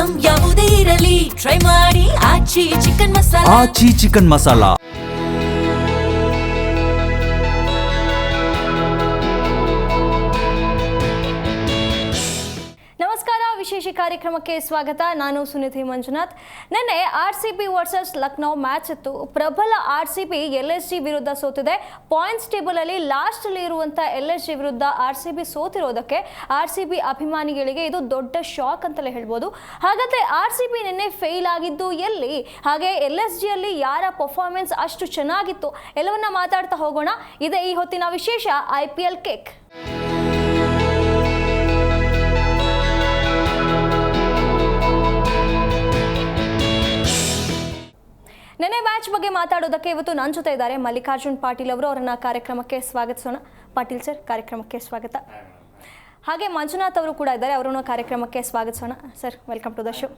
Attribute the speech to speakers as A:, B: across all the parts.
A: Item ಯಾವುದೇ ಇರಲಿ try ಮಾಡಿ ಆಚಿ ಚಿಕನ್ ಮಸಾಲಾ.
B: ಆಚಿ ಚಿಕನ್ ಮಸಾಲಾ.
C: ವಿಶೇಷ ಕಾರ್ಯಕ್ರಮಕ್ಕೆ ಸ್ವಾಗತ. ನಾನು ಸುನಿಧಿ ಮಂಜುನಾಥ್. ನಿನ್ನೆ RCB ವರ್ಸಸ್ ಲಕ್ನೋ ಮ್ಯಾಚ್ ಇತ್ತು. ಪ್ರಬಲ RCB LSG ವಿರುದ್ಧ ಸೋತಿದೆ. ಪಾಯಿಂಟ್ಸ್ ಟೇಬಲ್ ಅಲ್ಲಿ ಲಾಸ್ಟ್ ಅಲ್ಲಿ ಇರುವಂತ LSG ವಿರುದ್ಧ RCB ಸೋತಿರೋದಕ್ಕೆ RCB ಅಭಿಮಾನಿಗಳಿಗೆ ಇದು ದೊಡ್ಡ ಶಾಕ್ ಅಂತಲೇ ಹೇಳ್ಬೋದು. ಹಾಗಾದ್ರೆ RCB ನಿನ್ನೆ ಫೇಲ್ ಆಗಿದ್ದು ಎಲ್ಲಿ, ಹಾಗೆ LSG ಅಲ್ಲಿ ಯಾರ ಪರ್ಫಾರ್ಮೆನ್ಸ್ ಅಷ್ಟು ಚೆನ್ನಾಗಿತ್ತು, ಎಲ್ಲವನ್ನ ಮಾತಾಡ್ತಾ ಹೋಗೋಣ. ಇದೇ ಈ ಹೊತ್ತಿನ ವಿಶೇಷ IPL ಕಿಕ್. ನೆನೆ ಮ್ಯಾಚ್ ಬಗ್ಗೆ ಮಾತಾಡೋದಕ್ಕೆ ಇವತ್ತು ನನ್ನ ಜೊತೆ ಇದ್ದಾರೆ ಮಲ್ಲಿಕಾರ್ಜುನ್ ಪಾಟೀಲ್ ಅವರು. ಅವರನ್ನ ಕಾರ್ಯಕ್ರಮಕ್ಕೆ ಸ್ವಾಗತಿಸೋಣ. ಪಾಟೀಲ್ ಸರ್, ಕಾರ್ಯಕ್ರಮಕ್ಕೆ ಸ್ವಾಗತ. ಹಾಗೆ ಮಂಜುನಾಥ್ ಅವರು ಕೂಡ ಇದ್ದಾರೆ, ಅವರನ್ನು ಕಾರ್ಯಕ್ರಮಕ್ಕೆ ಸ್ವಾಗತಿಸೋಣ. Sir, welcome to the show.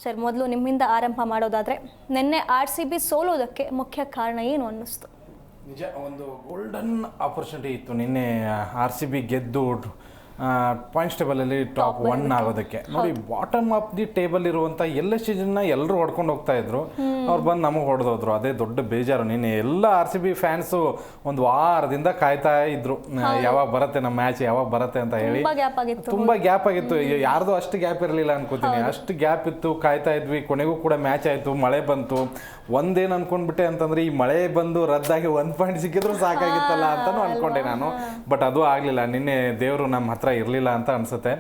C: Sir, ಮೊದಲು ನಿಮ್ಮಿಂದ ಆರಂಭ ಮಾಡೋದಾದರೆ, ನಿನ್ನೆ RCB ಸೋಲೋದಕ್ಕೆ ಮುಖ್ಯ ಕಾರಣ ಏನು ಅನ್ನಿಸ್ತು?
D: ನಿಜ, ಒಂದು ಗೋಲ್ಡನ್ ಆಪರ್ಚುನಿಟಿ ಇತ್ತು ನಿನ್ನೆ RCB ಗೆದ್ದು ಪಾಯಿಂಟ್ಸ್ ಟೇಬಲಲ್ಲಿ ಟಾಪ್ 1 ಆಗೋದಕ್ಕೆ. ನೋಡಿ, ಬಾಟಮ್ ಆಫ್ ದಿ ಟೇಬಲ್ ಇರುವಂಥ LSG ಎಲ್ಲರೂ ಹೊಡ್ಕೊಂಡು ಹೋಗ್ತಾ ಇದ್ರು, ಅವ್ರು ಬಂದು ನಮಗೆ ಹೊಡೆದೋದ್ರು. ಅದೇ ದೊಡ್ಡ ಬೇಜಾರು. ನಿನ್ನೆ ಎಲ್ಲ RCB ಫ್ಯಾನ್ಸು ಒಂದು ವಾರದಿಂದ ಕಾಯ್ತಾ ಇದ್ರು, ಯಾವಾಗ ಬರುತ್ತೆ ನಮ್ಮ ಮ್ಯಾಚ್, ಯಾವಾಗ ಬರುತ್ತೆ ಅಂತ ಹೇಳಿ. ತುಂಬ ಗ್ಯಾಪ್ ಆಗಿತ್ತು. ಯಾರ್ದು ಅಷ್ಟು ಗ್ಯಾಪ್ ಇರಲಿಲ್ಲ ಅನ್ಕೋತೀನಿ, ಅಷ್ಟು ಗ್ಯಾಪ್ ಇತ್ತು. ಕಾಯ್ತಾ ಇದ್ವಿ. ಕೊನೆಗೂ ಕೂಡ ಮ್ಯಾಚ್ ಆಯಿತು, ಮಳೆ ಬಂತು. ಒಂದೇನು ಅನ್ಕೊಂಡ್ಬಿಟ್ಟೆ ಅಂತಂದ್ರೆ, ಈ ಮಳೆ ಬಂದು ರದ್ದಾಗಿ 1 ಪಾಯಿಂಟ್ ಸಿಕ್ಕಿದ್ರು ಸಾಕಾಗಿತ್ತಲ್ಲ ಅಂತಾನು ಅನ್ಕೊಂಡೆ ನಾನು. ಬಟ್ ಅದು ಆಗಲಿಲ್ಲ. ನಿನ್ನೆ ದೇವರು ನಮ್ಮ ಹತ್ರ ಇರಲಿಲ್ಲ ಅಂತ ಅನ್ಸುತ್ತೆ.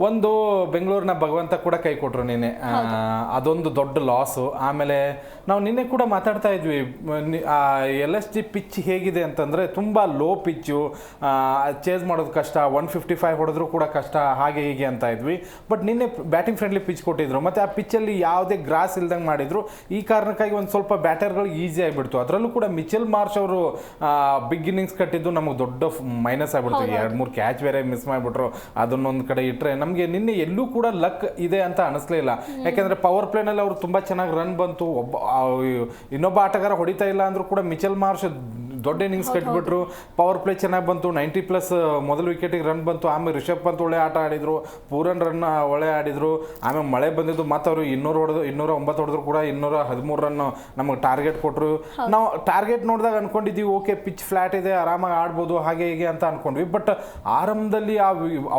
D: ಒಂದು ಬೆಂಗಳೂರಿನ ಭಗವಂತ ಕೂಡ ಕೈ ಕೊಟ್ಟರು ನಿನ್ನೆ, ಅದೊಂದು ದೊಡ್ಡ ಲಾಸು. ಆಮೇಲೆ ನಾವು ನಿನ್ನೆ ಕೂಡ ಮಾತಾಡ್ತಾ ಇದ್ವಿ, LSG ಪಿಚ್ ಹೇಗಿದೆ ಅಂತಂದರೆ ತುಂಬ ಲೋ ಪಿಚ್ಚು, ಚೇಸ್ ಮಾಡೋದು ಕಷ್ಟ, 155 ಹೊಡೆದ್ರು ಕೂಡ ಕಷ್ಟ, ಹಾಗೆ ಹೀಗೆ ಅಂತ ಇದ್ವಿ. ಬಟ್ ನಿನ್ನೆ ಬ್ಯಾಟಿಂಗ್ ಫ್ರೆಂಡ್ಲಿ ಪಿಚ್ ಕೊಟ್ಟಿದ್ರು, ಮತ್ತು ಆ ಪಿಚ್ಚಲ್ಲಿ ಯಾವುದೇ ಗ್ರಾಸ್ ಇಲ್ದಂಗೆ ಮಾಡಿದ್ರು. ಈ ಕಾರಣಕ್ಕಾಗಿ ಒಂದು ಸ್ವಲ್ಪ ಬ್ಯಾಟರ್ಗಳು ಈಸಿ ಆಗಿಬಿಡ್ತು. ಅದರಲ್ಲೂ ಕೂಡ ಮಿಚೆಲ್ ಮಾರ್ಷ್ ಅವರು ಬಿಗ್ ಇನ್ನಿಂಗ್ಸ್ ಕಟ್ಟಿದ್ದು ನಮಗೆ ದೊಡ್ಡ ಮೈನಸ್ ಆಗಿಬಿಡ್ತು. 2-3 ಕ್ಯಾಚ್ ಬೇರೆ ಮಿಸ್ ಮಾಡಿಬಿಟ್ರು. ಅದನ್ನೊಂದು ಕಡೆ ಇಟ್ಟರೆ ನಮಗೆ ನಿನ್ನೆ ಎಲ್ಲೂ ಕೂಡ ಲಕ್ ಇದೆ ಅಂತ ಅನಿಸ್ಲೇ ಇಲ್ಲ. ಯಾಕೆಂದರೆ ಪವರ್ ಪ್ಲೇನಲ್ಲಿ ಅವರು ತುಂಬ ಚೆನ್ನಾಗಿ ರನ್ ಬಂತು. ಇನ್ನೊಬ್ಬ ಆಟಗಾರ ಹೊಡಿತಾ ಇಲ್ಲ ಅಂದರೂ ಕೂಡ ಮಿಚೆಲ್ ಮಾರ್ಷ್ ದೊಡ್ಡ ಇನ್ನಿಂಗ್ಸ್ ಕಟ್ಟಿಬಿಟ್ರು. ಪವರ್ ಪ್ಲೇ ಚೆನ್ನಾಗಿ ಬಂತು, 90+ ಮೊದಲು ವಿಕೆಟಿಗೆ ರನ್ ಬಂತು. ಆಮೇಲೆ ರಿಷಬ್ ಪಂತ್ ಒಳ್ಳೆ ಆಟ ಆಡಿದರು, ಪೂರನ್ ರನ್ ಒಳ್ಳೆ ಆಡಿದರು. ಆಮೇಲೆ ಮಳೆ ಬಂದಿದ್ದು, ಮತ್ತು ಅವರು 209 ಹೊಡೆದ್ರು ಕೂಡ 213 ರನ್ ನಮಗೆ ಟಾರ್ಗೆಟ್ ಕೊಟ್ಟರು. ನಾವು ಟಾರ್ಗೆಟ್ ನೋಡಿದಾಗ ಅನ್ಕೊಂಡಿದ್ದೀವಿ, ಓಕೆ ಪಿಚ್ ಫ್ಲಾಟ್ ಇದೆ, ಆರಾಮಾಗಿ ಆಡ್ಬೋದು, ಹಾಗೆ ಹೀಗೆ ಅಂತ ಅನ್ಕೊಂಡ್ವಿ. ಬಟ್ ಆರಂಭದಲ್ಲಿ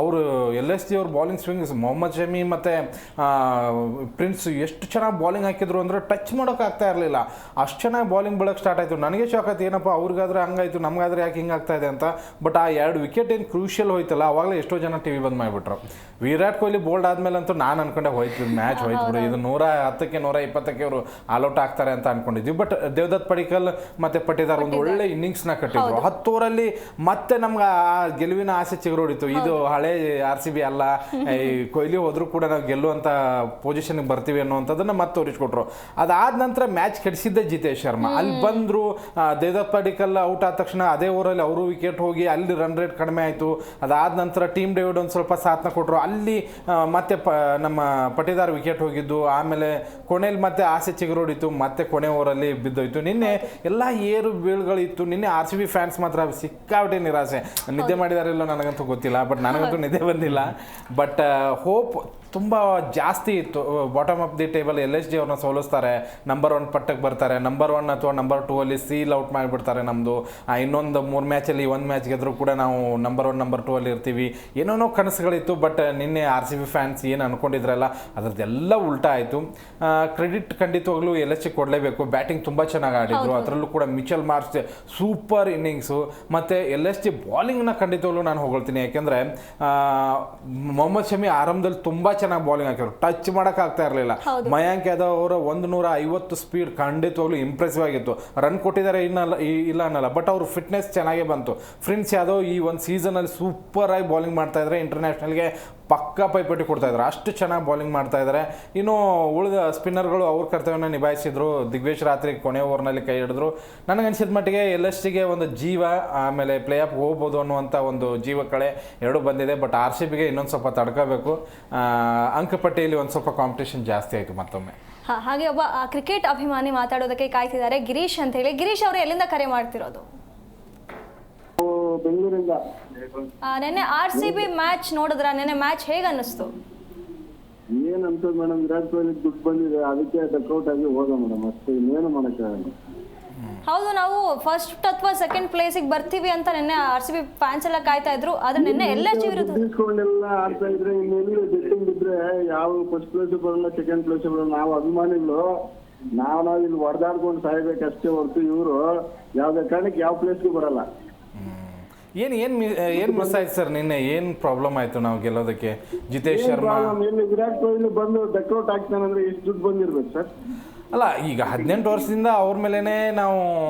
D: ಅವರು LSG ಅವ್ರ ಬಾಲಿಂಗ್ ಸ್ವಿಂಗ್ಸ್, ಮೊಹಮ್ಮದ್ ಶಮಿ ಮತ್ತು ಪ್ರಿನ್ಸ್ ಎಷ್ಟು ಚೆನ್ನಾಗಿ ಬಾಲಿಂಗ್ ಹಾಕಿದ್ರು ಅಂದರೆ ಟಚ್ ಮಾಡೋಕ್ಕಾಗ್ತಾ ಇರಲಿಲ್ಲ. ಅಷ್ಟು ಚೆನ್ನಾಗಿ ಬಾಲಿಂಗ್ ಬೀಳಕ್ಕೆ ಸ್ಟಾರ್ಟ್ ಆಯಿತು. ನನಗೆ ಶಾಕ್ ಆಯ್ತು, ಏನಪ್ಪ ಅವ್ರಿಗಾದ್ರೆ ಹಂಗಾಯ್ತು, ನಮಗಾದ್ರೆ ಯಾಕೆ ಹಿಂಗಾಗ್ತಾ ಇದೆ ಅಂತ. ಬಟ್ ಆ 2 ವಿಕೆಟ್ ಏನು ಕ್ರೂಷಿಯಲ್ ಹೋಯ್ತಲ್ಲ, ಅವಾಗಲೇ ಎಷ್ಟೋ ಜನ TV ಬಂದು ಮಾಡಿಬಿಟ್ರು. ವಿರಾಟ್ ಕೊಹ್ಲಿ ಬೋಲ್ಡ್ ಆದಮೇಲಂತೂ ನಾನು ಅನ್ಕೊಂಡೆ ಹೋಯ್ತು ಮ್ಯಾಚ್ ಹೋಯ್ತು ಬಿಡು, ಇದು 110ಕ್ಕೆ 120ಕ್ಕೆ ಅವರು ಆಲ್ಔಟ್ ಆಗ್ತಾರೆ ಅಂತ ಅನ್ಕೊಂಡಿದ್ವಿ. ಬಟ್ ದೇವದತ್ ಪಡಿಕ್ಕಲ್ ಮತ್ತು ಪಟ್ಟಿದಾರ್ ಒಂದು ಒಳ್ಳೆ ಇನ್ನಿಂಗ್ಸ್ನ ಕಟ್ಟಿದ್ರು. 10 ಓವರಲ್ಲಿ ಮತ್ತೆ ನಮ್ಗೆ ಆ ಗೆಲುವಿನ ಆಸೆ ಚಿಗುರೊಡಿತು. ಇದು ಹಳೆ RCB ಅಲ್ಲ, ಈ ಕೊಹ್ಲಿ ಹೋದ್ರು ಕೂಡ ನಾವು ಗೆಲ್ಲುವಂಥ ಪೊಸಿಷನ್ಗೆ ಬರ್ತೀವಿ ಅನ್ನೋವಂಥದ್ದನ್ನು ಮತ್ತೆ ತೋರಿಸ್ಕೊಟ್ರು. ಅದಾದ ನಂತರ ಮ್ಯಾಚ್ ಕೆಡಿಸಿದ್ದೆ ಜಿತೇಶ್ ಶರ್ಮಾ. ಅಲ್ಲಿ ಬಂದರು, ದೇವದತ್ ಪಡಿಕ್ಕಲ್ ಔಟ್ ಆದ ತಕ್ಷಣ ಅದೇ ಓವರಲ್ಲಿ ಅವರು ವಿಕೆಟ್ ಹೋಗಿ ಅಲ್ಲಿ ರನ್ ರೇಟ್ ಕಡಿಮೆ ಆಯಿತು. ಅದಾದ ನಂತರ ಟೀಮ್ ಡೇವಿಡ್ ಒಂದು ಸ್ವಲ್ಪ ಸಾಥ್ನ ಕೊಟ್ಟರು. ಅಲ್ಲಿ ಮತ್ತೆ ನಮ್ಮ ಪಟ್ಟಿದಾರ್ ವಿಕೆಟ್ ಹೋಗಿದ್ದು. ಆಮೇಲೆ ಕೊನೆಯಲ್ಲಿ ಮತ್ತೆ ಆಸೆ ಚಿಗುರೊಡಿತು, ಮತ್ತೆ ಕೊನೆ ಓವರಲ್ಲಿ ಬಿದ್ದೋಯ್ತು. ನಿನ್ನೆ ಎಲ್ಲ ಏರು ಬೀಳುಗಳಿತ್ತು. ನಿನ್ನೆ RCB ಫ್ಯಾನ್ಸ್ ಮಾತ್ರ ಸಿಕ್ಕಾಬಿಟ್ಟೆ ನಿರಾಸೆ. ನಿದ್ದೆ ಮಾಡಿದಾರಿಲ್ಲೋ ನನಗಂತೂ ಗೊತ್ತಿಲ್ಲ, ಬಟ್ ನನಗಂತೂ ನಿದ್ದೆ ಬಂದಿಲ್ಲ. ಬಟ್ ಹೋಪ್ ತುಂಬ ಜಾಸ್ತಿ ಇತ್ತು. Bottom of the table LSG ಅವ್ರನ್ನ ಸೋಲಿಸ್ತಾರೆ, ನಂಬರ್ 1 ಪಟ್ಟಕ್ಕೆ ಬರ್ತಾರೆ, ನಂಬರ್ 1 ಅಥವಾ ನಂಬರ್ 2 ಅಲ್ಲಿ ಸೀಲ್ ಔಟ್ ಮಾಡಿಬಿಡ್ತಾರೆ ನಮ್ಮದು. ಇನ್ನೊಂದು 3 ಮ್ಯಾಚಲ್ಲಿ 1 ಮ್ಯಾಚ್ ಗೆದ್ದರೂ ಕೂಡ ನಾವು ನಂಬರ್ 1 ನಂಬರ್ 2 ಅಲ್ಲಿ ಇರ್ತೀವಿ. ಏನೇನೋ ಕನಸುಗಳಿತ್ತು. ಬಟ್ ನಿನ್ನೆ RCB ಫ್ಯಾನ್ಸ್ ಏನು ಅಂದ್ಕೊಂಡಿದ್ರಲ್ಲ ಅದರದ್ದೆಲ್ಲ ಉಲ್ಟಾ ಆಯಿತು. ಕ್ರೆಡಿಟ್ ಖಂಡಿತವಾಗ್ಲೂ LSG ಕೊಡಲೇಬೇಕು. ಬ್ಯಾಟಿಂಗ್ ತುಂಬ ಚೆನ್ನಾಗಿ ಆಡಿದರು. ಅದರಲ್ಲೂ ಕೂಡ ಮಿಚೆಲ್ ಮಾರ್ಷ್ ಸೂಪರ್ ಇನ್ನಿಂಗ್ಸು. ಮತ್ತು LSG ಬಾಲಿಂಗ್ನ ಖಂಡಿತವಾಗ್ಲೂ ನಾನು ಹೊಗಳ್ತೀನಿ. ಯಾಕೆಂದರೆ ಮೊಹಮ್ಮದ್ ಶಮಿ ಆರಂಭದಲ್ಲಿ ತುಂಬ ಚೆನ್ನಾಗಿ ಬಾಲಿಂಗ್ ಹಾಕಿದ್ರು, ಟಚ್ ಮಾಡೋಕ್ಕಾಗ್ತಾ ಇರಲಿಲ್ಲ. ಮಯಾಂಕ್ ಯಾದವ್ ಅವರ 150 ಸ್ಪೀಡ್ ಖಂಡಿತವಾಗ್ಲೂ ಇಂಪ್ರೆಸಿವ್ ಆಗಿತ್ತು. ರನ್ ಕೊಟ್ಟಿದ್ದಾರೆ ಇಲ್ಲ ಅನ್ನಲ್ಲ, ಬಟ್ ಅವ್ರ ಫಿಟ್ನೆಸ್ ಚೆನ್ನಾಗೇ ಬಂತು. ಪ್ರಿನ್ಸ್ ಯಾದವ್ ಈ ಒಂದು ಸೀಸನಲ್ಲಿ ಸೂಪರ್ ಆಗಿ ಬಾಲಿಂಗ್ ಮಾಡ್ತಾ ಇದ್ದಾರೆ. ಇಂಟರ್ನ್ಯಾಷನಲ್ಗೆ ಪಕ್ಕಾ ಪೈಪೋಟಿ ಕೊಡ್ತಾ ಇದ್ದಾರೆ, ಅಷ್ಟು ಚೆನ್ನಾಗಿ ಬಾಲಿಂಗ್ ಮಾಡ್ತಾ ಇದ್ದಾರೆ. ಇನ್ನು ಉಳಿದ ಸ್ಪಿನ್ನರ್ಗಳು ಅವ್ರ ಕರ್ತವ್ಯನ ನಿಭಾಯಿಸಿದ್ರು. ದಿಗ್ವೇಶ್ ರಾತ್ರಿ ಕೊನೆ ಓವರ್ನಲ್ಲಿ ಕೈ ಹಿಡಿದ್ರು. ನನಗನ್ಸಿದ ಮಟ್ಟಿಗೆ LSGಗೆ ಒಂದು ಜೀವ, ಆಮೇಲೆ ಪ್ಲೇ ಆಫ್ ಹೋಗ್ಬೋದು ಅನ್ನುವಂಥ ಒಂದು ಜೀವ ಕಳೆ ಎರಡೂ ಬಂದಿದೆ. ಬಟ್ RCBಗೆ ಇನ್ನೊಂದು ಸ್ವಲ್ಪ ತಡ್ಕೋಬೇಕು. ಅಂಕಪಟ್ಟಿಯಲ್ಲಿ ಒಂದು ಸ್ವಲ್ಪ ಕಾಂಪಿಟೇಷನ್ ಜಾಸ್ತಿ ಆಯಿತು ಮತ್ತೊಮ್ಮೆ.
C: ಹಾಗೆ ಒಬ್ಬ ಕ್ರಿಕೆಟ್ ಅಭಿಮಾನಿ ಮಾತಾಡೋದಕ್ಕೆ ಕಾಯ್ತಿದ್ದಾರೆ, ಗಿರೀಶ್ ಅಂತ ಹೇಳಿ. ಗಿರೀಶ್ ಅವರು ಎಲ್ಲಿಂದ ಕರೆ ಮಾಡ್ತಿರೋದು?
E: ಬೆಂಗಳೂರಿಂದ.
C: ನೆನ್ನೆ RCB ಮ್ಯಾಚ್ ನೋಡಿದ್ರ? ನೆನ್ನೆ ಮ್ಯಾಚ್ ಹೇಗೆ ಅನ್ನಿಸ್ತು?
B: ಏನ್ ಅನ್ಸೋದು ಮೇಡಮ್, ವಿರಾಟ್ ಕೊಹ್ಲಿ ದುಡ್ಡು ಬಂದಿದೆ ಅದಕ್ಕೆ ಡಕ್ಔಟ್ ಆಗಿ ಹೋದ ಮೇಡಮ್, ಅಷ್ಟೇ, ಇನ್ನೇನು ಮಾಡಕ್ಕಾಗಲ್ಲ.
C: ಹೌದು, ನಾವು ಫಸ್ಟ್ ಅಥವಾ ಸೆಕೆಂಡ್ ಪ್ಲೇಸಿಗೆ ಬರ್ತೀವಿ ಅಂತ ನಿನ್ನೆ RCB ಫ್ಯಾನ್ಸ್ ಎಲ್ಲ ಕಾಯ್ತಾ ಇದ್ರು. ಆದ್ರೆ ನಿನ್ನೆ LSG ವಿರುದ್ಧ
B: ಇಸ್ಕೊಂಡೆಲ್ಲ ಆಡ್ತಾ ಇದ್ರೆ ಇನ್ನೆಲ್ಲಿ ಬೆಟ್ಟಿಂಗ್ ಇದ್ರೆ ಯಾವ ಫಸ್ಟ್ ಪ್ಲೇಸ್ ಬರಲ್ಲ, ಸೆಕೆಂಡ್ ಪ್ಲೇಸ್ ಬರಲ್ಲ. ನಾವು ಅಭಿಮಾನಿಗಳು ನಾವ್ ಇಲ್ಲಿ ಹೊಡೆದಾಡ್ಕೊಂಡು ಸಾಯ್ಬೇಕಷ್ಟೇ ಹೊರತು ಇವರು ಯಾವ್ದೇ ಕಾರಣಕ್ಕೆ ಯಾವ ಪ್ಲೇಸ್ಗೂ ಬರಲ್ಲ.
D: ಏನು ಮಿಸ್ ಆಯ್ತು ಸರ್ ನಿನ್ನೆ? ಏನು ಪ್ರಾಬ್ಲಮ್ ಆಯ್ತು ನಾವು ಗೆಲ್ಲೋದಕ್ಕೆ? ಜಿತೇಶ್ ಶರ್ಮಾ
B: ಇಲ್ಲಿ ವಿರಾಟ್ ಕೊಹ್ಲಿ ಬಂದು ಡಕ್ಔಟ್ ಆಗ್ತಾನಂದ್ರೆ ಎಷ್ಟು ದುಡ್ಡು ಬಂದಿರ್ಬೇಕು ಸರ್?
D: ಅಲ್ಲ, ಈಗ 18 ವರ್ಷದಿಂದ ಅವ್ರ ಮೇಲೇನೆ ನಾವು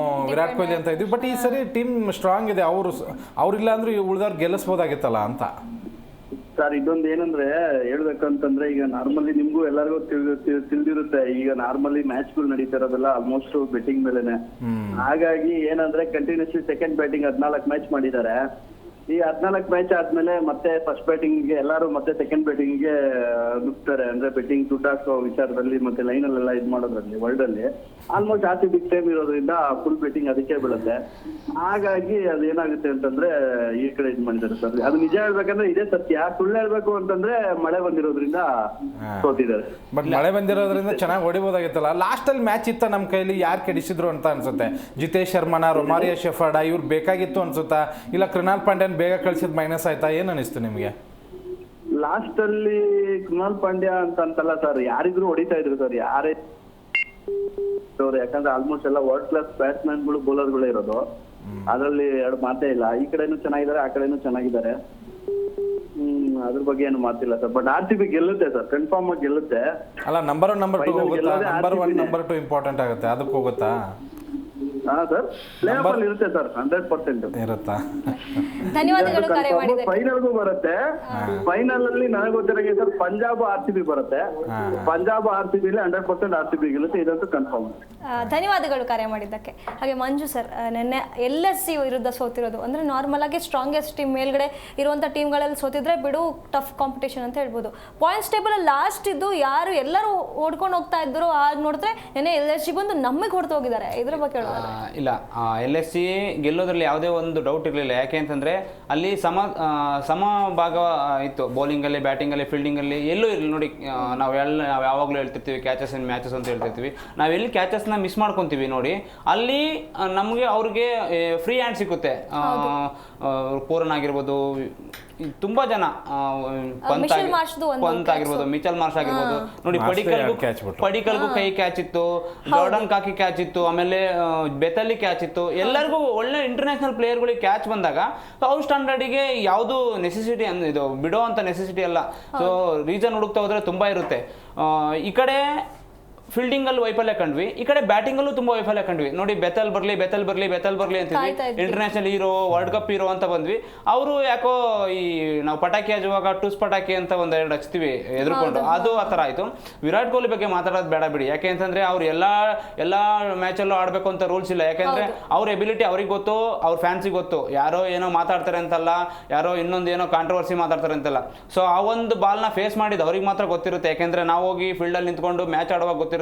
D: ವಿರಾಟ್ ಕೊಹ್ಲಿ ಅಂತ ಇದ್ವಿ. ಬಟ್ ಈ ಸರಿ ಟೀಮ್ ಸ್ಟ್ರಾಂಗ್ ಇದೆ, ಅವ್ರಿಲ್ಲ ಅಂದ್ರೆ ಉಳಿದವ್ರು ಗೆಲ್ಲಿಸ್ಬೋದಾಗಿತ್ತಲ್ಲ ಅಂತ.
B: ಸರ್ ಇದೊಂದು ಏನಂದ್ರೆ ಹೇಳ್ಬೇಕಂತಂದ್ರೆ, ಈಗ ನಾರ್ಮಲಿ ನಿಮ್ಗೂ ಎಲ್ಲರಿಗೂ ತಿಳಿದಿರುತ್ತೆ, ಈಗ ನಾರ್ಮಲಿ ಮ್ಯಾಚ್ಗಳು ನಡೀತಾ ಇರೋದೆಲ್ಲ ಆಲ್ಮೋಸ್ಟ್ ಬೆಟ್ಟಿಂಗ್ ಮೇಲೆನೆ. ಹಾಗಾಗಿ ಏನಂದ್ರೆ ಕಂಟಿನ್ಯೂಸ್ಲಿ ಸೆಕೆಂಡ್ ಬ್ಯಾಟಿಂಗ್ 14 ಮ್ಯಾಚ್ ಮಾಡಿದ್ದಾರೆ. ಈ 14 ಮ್ಯಾಚ್ ಆದ್ಮೇಲೆ ಮತ್ತೆ ಫಸ್ಟ್ ಬ್ಯಾಟಿಂಗ್ಗೆ ಎಲ್ಲರೂ ಮತ್ತೆ ಸೆಕೆಂಡ್ ಬ್ಯಾಟಿಂಗ್ಗೆ ನುಗ್ತಾರೆ. ಅಂದ್ರೆ ಬೆಟ್ಟಿಂಗ್ ದುಡ್ಡು ಹಾಕೋ ವಿಚಾರದಲ್ಲಿ ಮತ್ತೆ ಲೈನಲ್ಲೆಲ್ಲ ಇದು ಮಾಡೋದ್ರಲ್ಲಿ ವರ್ಲ್ಡ್ ಅಲ್ಲಿ ಆಲ್ಮೋಸ್ಟ್ RCB ಟೈಮ್ ಇರೋದ್ರಿಂದ ಫುಲ್ ಬೆಟ್ಟಿಂಗ್ ಅದಕ್ಕೆ ಬೀಳುತ್ತೆ. ಹಾಗಾಗಿ ಅದೇನಾಗುತ್ತೆ ಅಂತಂದ್ರೆ ಈ ಕಡೆ ಇದು ಮಾಡಿದ್ದಾರೆ ಸರ್. ಅದು ನಿಜ ಹೇಳ್ಬೇಕಂದ್ರೆ ಇದೇ ಸತ್ಯ. ಸುಳ್ಳು ಹೇಳ್ಬೇಕು ಅಂತಂದ್ರೆ ಮಳೆ ಬಂದಿರೋದ್ರಿಂದ ಸೋತಿದ್ದಾರೆ.
D: ಬಟ್ ಮಳೆ ಬಂದಿರೋದ್ರಿಂದ ಚೆನ್ನಾಗಿ ಹೊಡಿಬೋದಾಗಿತ್ತಲ್ಲ. ಲಾಸ್ಟ್ ಅಲ್ಲಿ ಮ್ಯಾಚ್ ಇತ್ತ ನಮ್ಮ ಕೈಲಿ, ಯಾರು ಕೆಡಿಸಿದ್ರು ಅಂತ ಅನ್ಸುತ್ತೆ. ಜಿತೇಶ್ ಶರ್ಮನ, ರೊಮಾರಿಯೋ ಶೆಫರ್ಡ್ ಇವ್ರು ಬೇಕಾಗಿತ್ತು ಅನ್ಸುತ್ತಾ, ಇಲ್ಲ ಕೃಣಾಲ್ ಪಾಂಡ್ಯನ್ ಬೇಗ ಕಳ್ಸಿದ್ ಮೈನಸ್ ಆಯ್ತಾ? ಏನ್ ಅನಿಸ್ತು ನಿಮ್ಗೆ?
B: ಲಾಸ್ಟ್ ಅಲ್ಲಿ ಕೃಣಾಲ್ ಪಾಂಡ್ಯ ಅಂತಲ್ಲ ಸರ್, ಯಾರಿದ್ರು ಹೊಡಿತಾ ಇದ್ರು ಸರ್, ಯಾರೇ ಯಾಕಂದ್ರೆ ಆಲ್ಮೋಸ್ಟ್ ಎಲ್ಲ ವರ್ಲ್ಡ್ ಕ್ಲಾಸ್ ಬ್ಯಾಟ್ಸ್ಮನ್ ಗಳು ಬೌಲರ್ ಗಳು ಇರೋದು, ಅದ್ರಲ್ಲಿ ಎರಡು ಮಾತೇ ಇಲ್ಲ. ಈ ಕಡೆನೂ ಚೆನ್ನಾಗಿದ್ದಾರೆ, ಆ ಕಡೆನೂ ಚೆನ್ನಾಗಿದ್ದಾರೆ. ಅದ್ರ ಬಗ್ಗೆ ಏನು ಮಾತಿಲ್ಲ ಸರ್. ಬಟ್ RCB ಗೆಲ್ಲುತ್ತೆ ಸರ್, ಕನ್ಫರ್ಮ್ ಆಗಿ ಗೆಲ್ಲುತ್ತೆ.
D: ಅಲ್ಲ, ನಂಬರ್ 1 ನಂಬರ್ 2 ಹೋಗುತ್ತಾ? ನಂಬರ್ 1 ನಂಬರ್ 2 ಇಂಪಾರ್ಟೆಂಟ್ ಆಗುತ್ತೆ, ಅದಕ್ಕೆ ಹೋಗುತ್ತಾ?
B: ಸರ್ ಪ್ಲೇ ಆಫ್ ಅಲ್ಲಿ ಇರುತ್ತೆ ಸರ್, 100%
D: ಇರುತ್ತಾ?
C: ಧನ್ಯವಾದಗಳು ಕರೆ ಮಾಡಿದ್ದಕ್ಕೆ.
B: ಫೈನಲ್ಗೂ ಬರುತ್ತೆ. ಫೈನಲ್ ಅಲ್ಲಿ ನನಗೆ ಗೊತ್ತಿರಂಗೆ ಸರ್ ಪಂಜಾಬ್ RCB ಬರುತ್ತೆ. ಪಂಜಾಬ್ RCB 100% RCB ಗೆಲ್ಲುತ್ತೆ, ಇದಂತೂ ಕನ್ಫರ್ಮ್.
C: ಧನ್ಯವಾದಗಳು ಕರೆ ಮಾಡಿದ್ದಕ್ಕೆ. ಹಾಗೆ ಮಂಜು ಸರ್, ನಿನ್ನೆ LSC ವಿರುದ್ಧ ಸೋತಿರೋದು ಅಂದ್ರೆ ನಾರ್ಮಲ್ ಆಗಿ ಸ್ಟ್ರಾಂಗೆಸ್ಟ್ ಟೀಮ್ ಮೇಲ್ಗಡೆ ಇರುವಂಥ ಟೀಮ್ಗಳಲ್ಲಿ ಸೋತಿದ್ರೆ ಬಿಡು ಟಫ್ ಕಾಂಪಿಟೇಷನ್ ಅಂತ ಹೇಳ್ಬೋದು. ಪಾಯಿಂಟ್ಸ್ ಟೇಬಲ್ ಲಾಸ್ಟ್ ಇದ್ದು ಯಾರು ಎಲ್ಲರೂ ಓಡ್ಕೊಂಡು ಹೋಗ್ತಾ ಇದ್ರು, ಆಗ ನೋಡಿದ್ರೆ ನಿನ್ನೆ LSG ಬಂದು ನಮಗೆ ಹೊಡೆದು ಹೋಗಿದ್ದಾರೆ. ಇದ್ರ ಬಗ್ಗೆ ಹೇಳೋದು
E: ಇಲ್ಲ, LSC ಗೆಲ್ಲೋದ್ರಲ್ಲಿ ಯಾವುದೇ ಒಂದು ಡೌಟ್ ಇರಲಿಲ್ಲ. ಯಾಕೆ ಅಂತಂದರೆ ಅಲ್ಲಿ ಸಮ ಭಾಗ ಇತ್ತು, ಬೌಲಿಂಗಲ್ಲಿ, ಬ್ಯಾಟಿಂಗಲ್ಲಿ, ಫೀಲ್ಡಿಂಗಲ್ಲಿ ಎಲ್ಲೂ ಇರಲಿ. ನೋಡಿ, ನಾವು ಯಾವಾಗಲೂ ಹೇಳ್ತಿರ್ತೀವಿ ಕ್ಯಾಚಸ್ ಆ್ಯಂಡ್ ಮ್ಯಾಚಸ್ ಅಂತ ಹೇಳ್ತಿರ್ತೀವಿ. ನಾವೆಲ್ಲಿ ಕ್ಯಾಚಸ್ನ ಮಿಸ್ ಮಾಡ್ಕೊತೀವಿ ನೋಡಿ, ಅಲ್ಲಿ ನಮಗೆ ಅವ್ರಿಗೆ ಫ್ರೀ ಹ್ಯಾಂಡ್ ಸಿಗುತ್ತೆ. ಪೂರನ್ ಆಗಿರ್ಬೋದು, ತುಂಬಾ ಜನ, ಪಂತ್ ಆಗಿರ್ಬೋದು, ಮಿಚೆಲ್ ಮಾರ್ಷ್ ಆಗಿರ್ಬೋದು, ನೋಡಿ ಪಡಿಕಲ್ಗೂ ಕೈ ಕ್ಯಾಚ್ ಇತ್ತು, ಜಾರ್ಡನ್ ಕಾಕಿ ಕ್ಯಾಚ್ ಇತ್ತು, ಆಮೇಲೆ ಬೆತಲ್ಲಿ ಕ್ಯಾಚ್ ಇತ್ತು. ಎಲ್ಲರಿಗೂ ಒಳ್ಳೆ ಇಂಟರ್ನ್ಯಾಷನಲ್ ಪ್ಲೇಯರ್ಗಳಿಗೆ ಕ್ಯಾಚ್ ಬಂದಾಗ ಅವ್ರ ಸ್ಟ್ಯಾಂಡರ್ಡಿಗೆ ಯಾವುದು ನೆಸೆಸಿಟಿ ಇದು ಬಿಡೋ ಅಂತ ನೆಸೆಸಿಟಿ ಅಲ್ಲ. ಸೊ ರೀಸನ್ ಹುಡುಕ್ತಾ ಹೋದ್ರೆ ತುಂಬಾ ಇರುತ್ತೆ. ಈ ಕಡೆ ಫೀಲ್ಡಿಂಗಲ್ಲಿ ವೈಫಲ್ಯ ಕಂಡ್ವಿ, ಈ ಕಡೆ ಬ್ಯಾಟಿಂಗಲ್ಲೂ ತುಂಬಾ ವೈಫಲ್ಯ ಕಂಡ್ವಿ. ನೋಡಿ, ಬೆತಲ್ ಬರ್ಲಿ ಅಂತಿದ್ವಿ, international hero, world cup hero ಅಂತ ಬಂದ್ವಿ. ಅವರು ಯಾಕೋ ಈ ನಾವು ಪಟಾಕಿ ಹಚ್ಚುವಾಗ ಟೂಸ್ ಪಟಾಕಿ ಅಂತ ಒಂದೆರಡು ಹಚ್ತೀವಿ ಎದುರ್ಕೊಂಡು, ಅದು ಆ ಥರ ಆಯಿತು. ವಿರಾಟ್ ಕೊಹ್ಲಿ ಬಗ್ಗೆ ಮಾತಾಡೋದು ಬೇಡ ಬಿಡಿ. ಯಾಕೆ ಅಂತಂದ್ರೆ ಅವ್ರು ಎಲ್ಲ ಮ್ಯಾಚಲ್ಲೂ ಆಡಬೇಕು ಅಂತ ರೂಲ್ಸ್ ಇಲ್ಲ. ಯಾಕೆಂದ್ರೆ ಅವ್ರ ಎಬಿಲಿಟಿ ಅವ್ರಿಗೆ ಗೊತ್ತು, ಅವ್ರ ಫ್ಯಾನ್ಸಿಗೆ ಗೊತ್ತು. ಯಾರೋ ಏನೋ ಮಾತಾಡ್ತಾರೆ ಅಂತಲ್ಲ, ಯಾರೋ ಇನ್ನೊಂದು ಏನೋ ಕಾಂಟ್ರವರ್ಸಿ ಮಾತಾಡ್ತಾರೆ ಅಂತಲ್ಲ. ಸೊ ಆ ಒಂದು ಬಾಲ್ನ ಫೇಸ್ ಮಾಡಿದ್ದು ಅವ್ರಿಗೆ ಮಾತ್ರ ಗೊತ್ತಿರುತ್ತೆ. ಯಾಕೆಂದ್ರೆ ನಾವು ಹೋಗಿ ಫೀಲ್ಡಲ್ಲಿ ನಿಂತ್ಕೊಂಡು ಮ್ಯಾಚ್ ಆಡುವಾಗ ಗೊತ್ತಿರುತ್ತೆ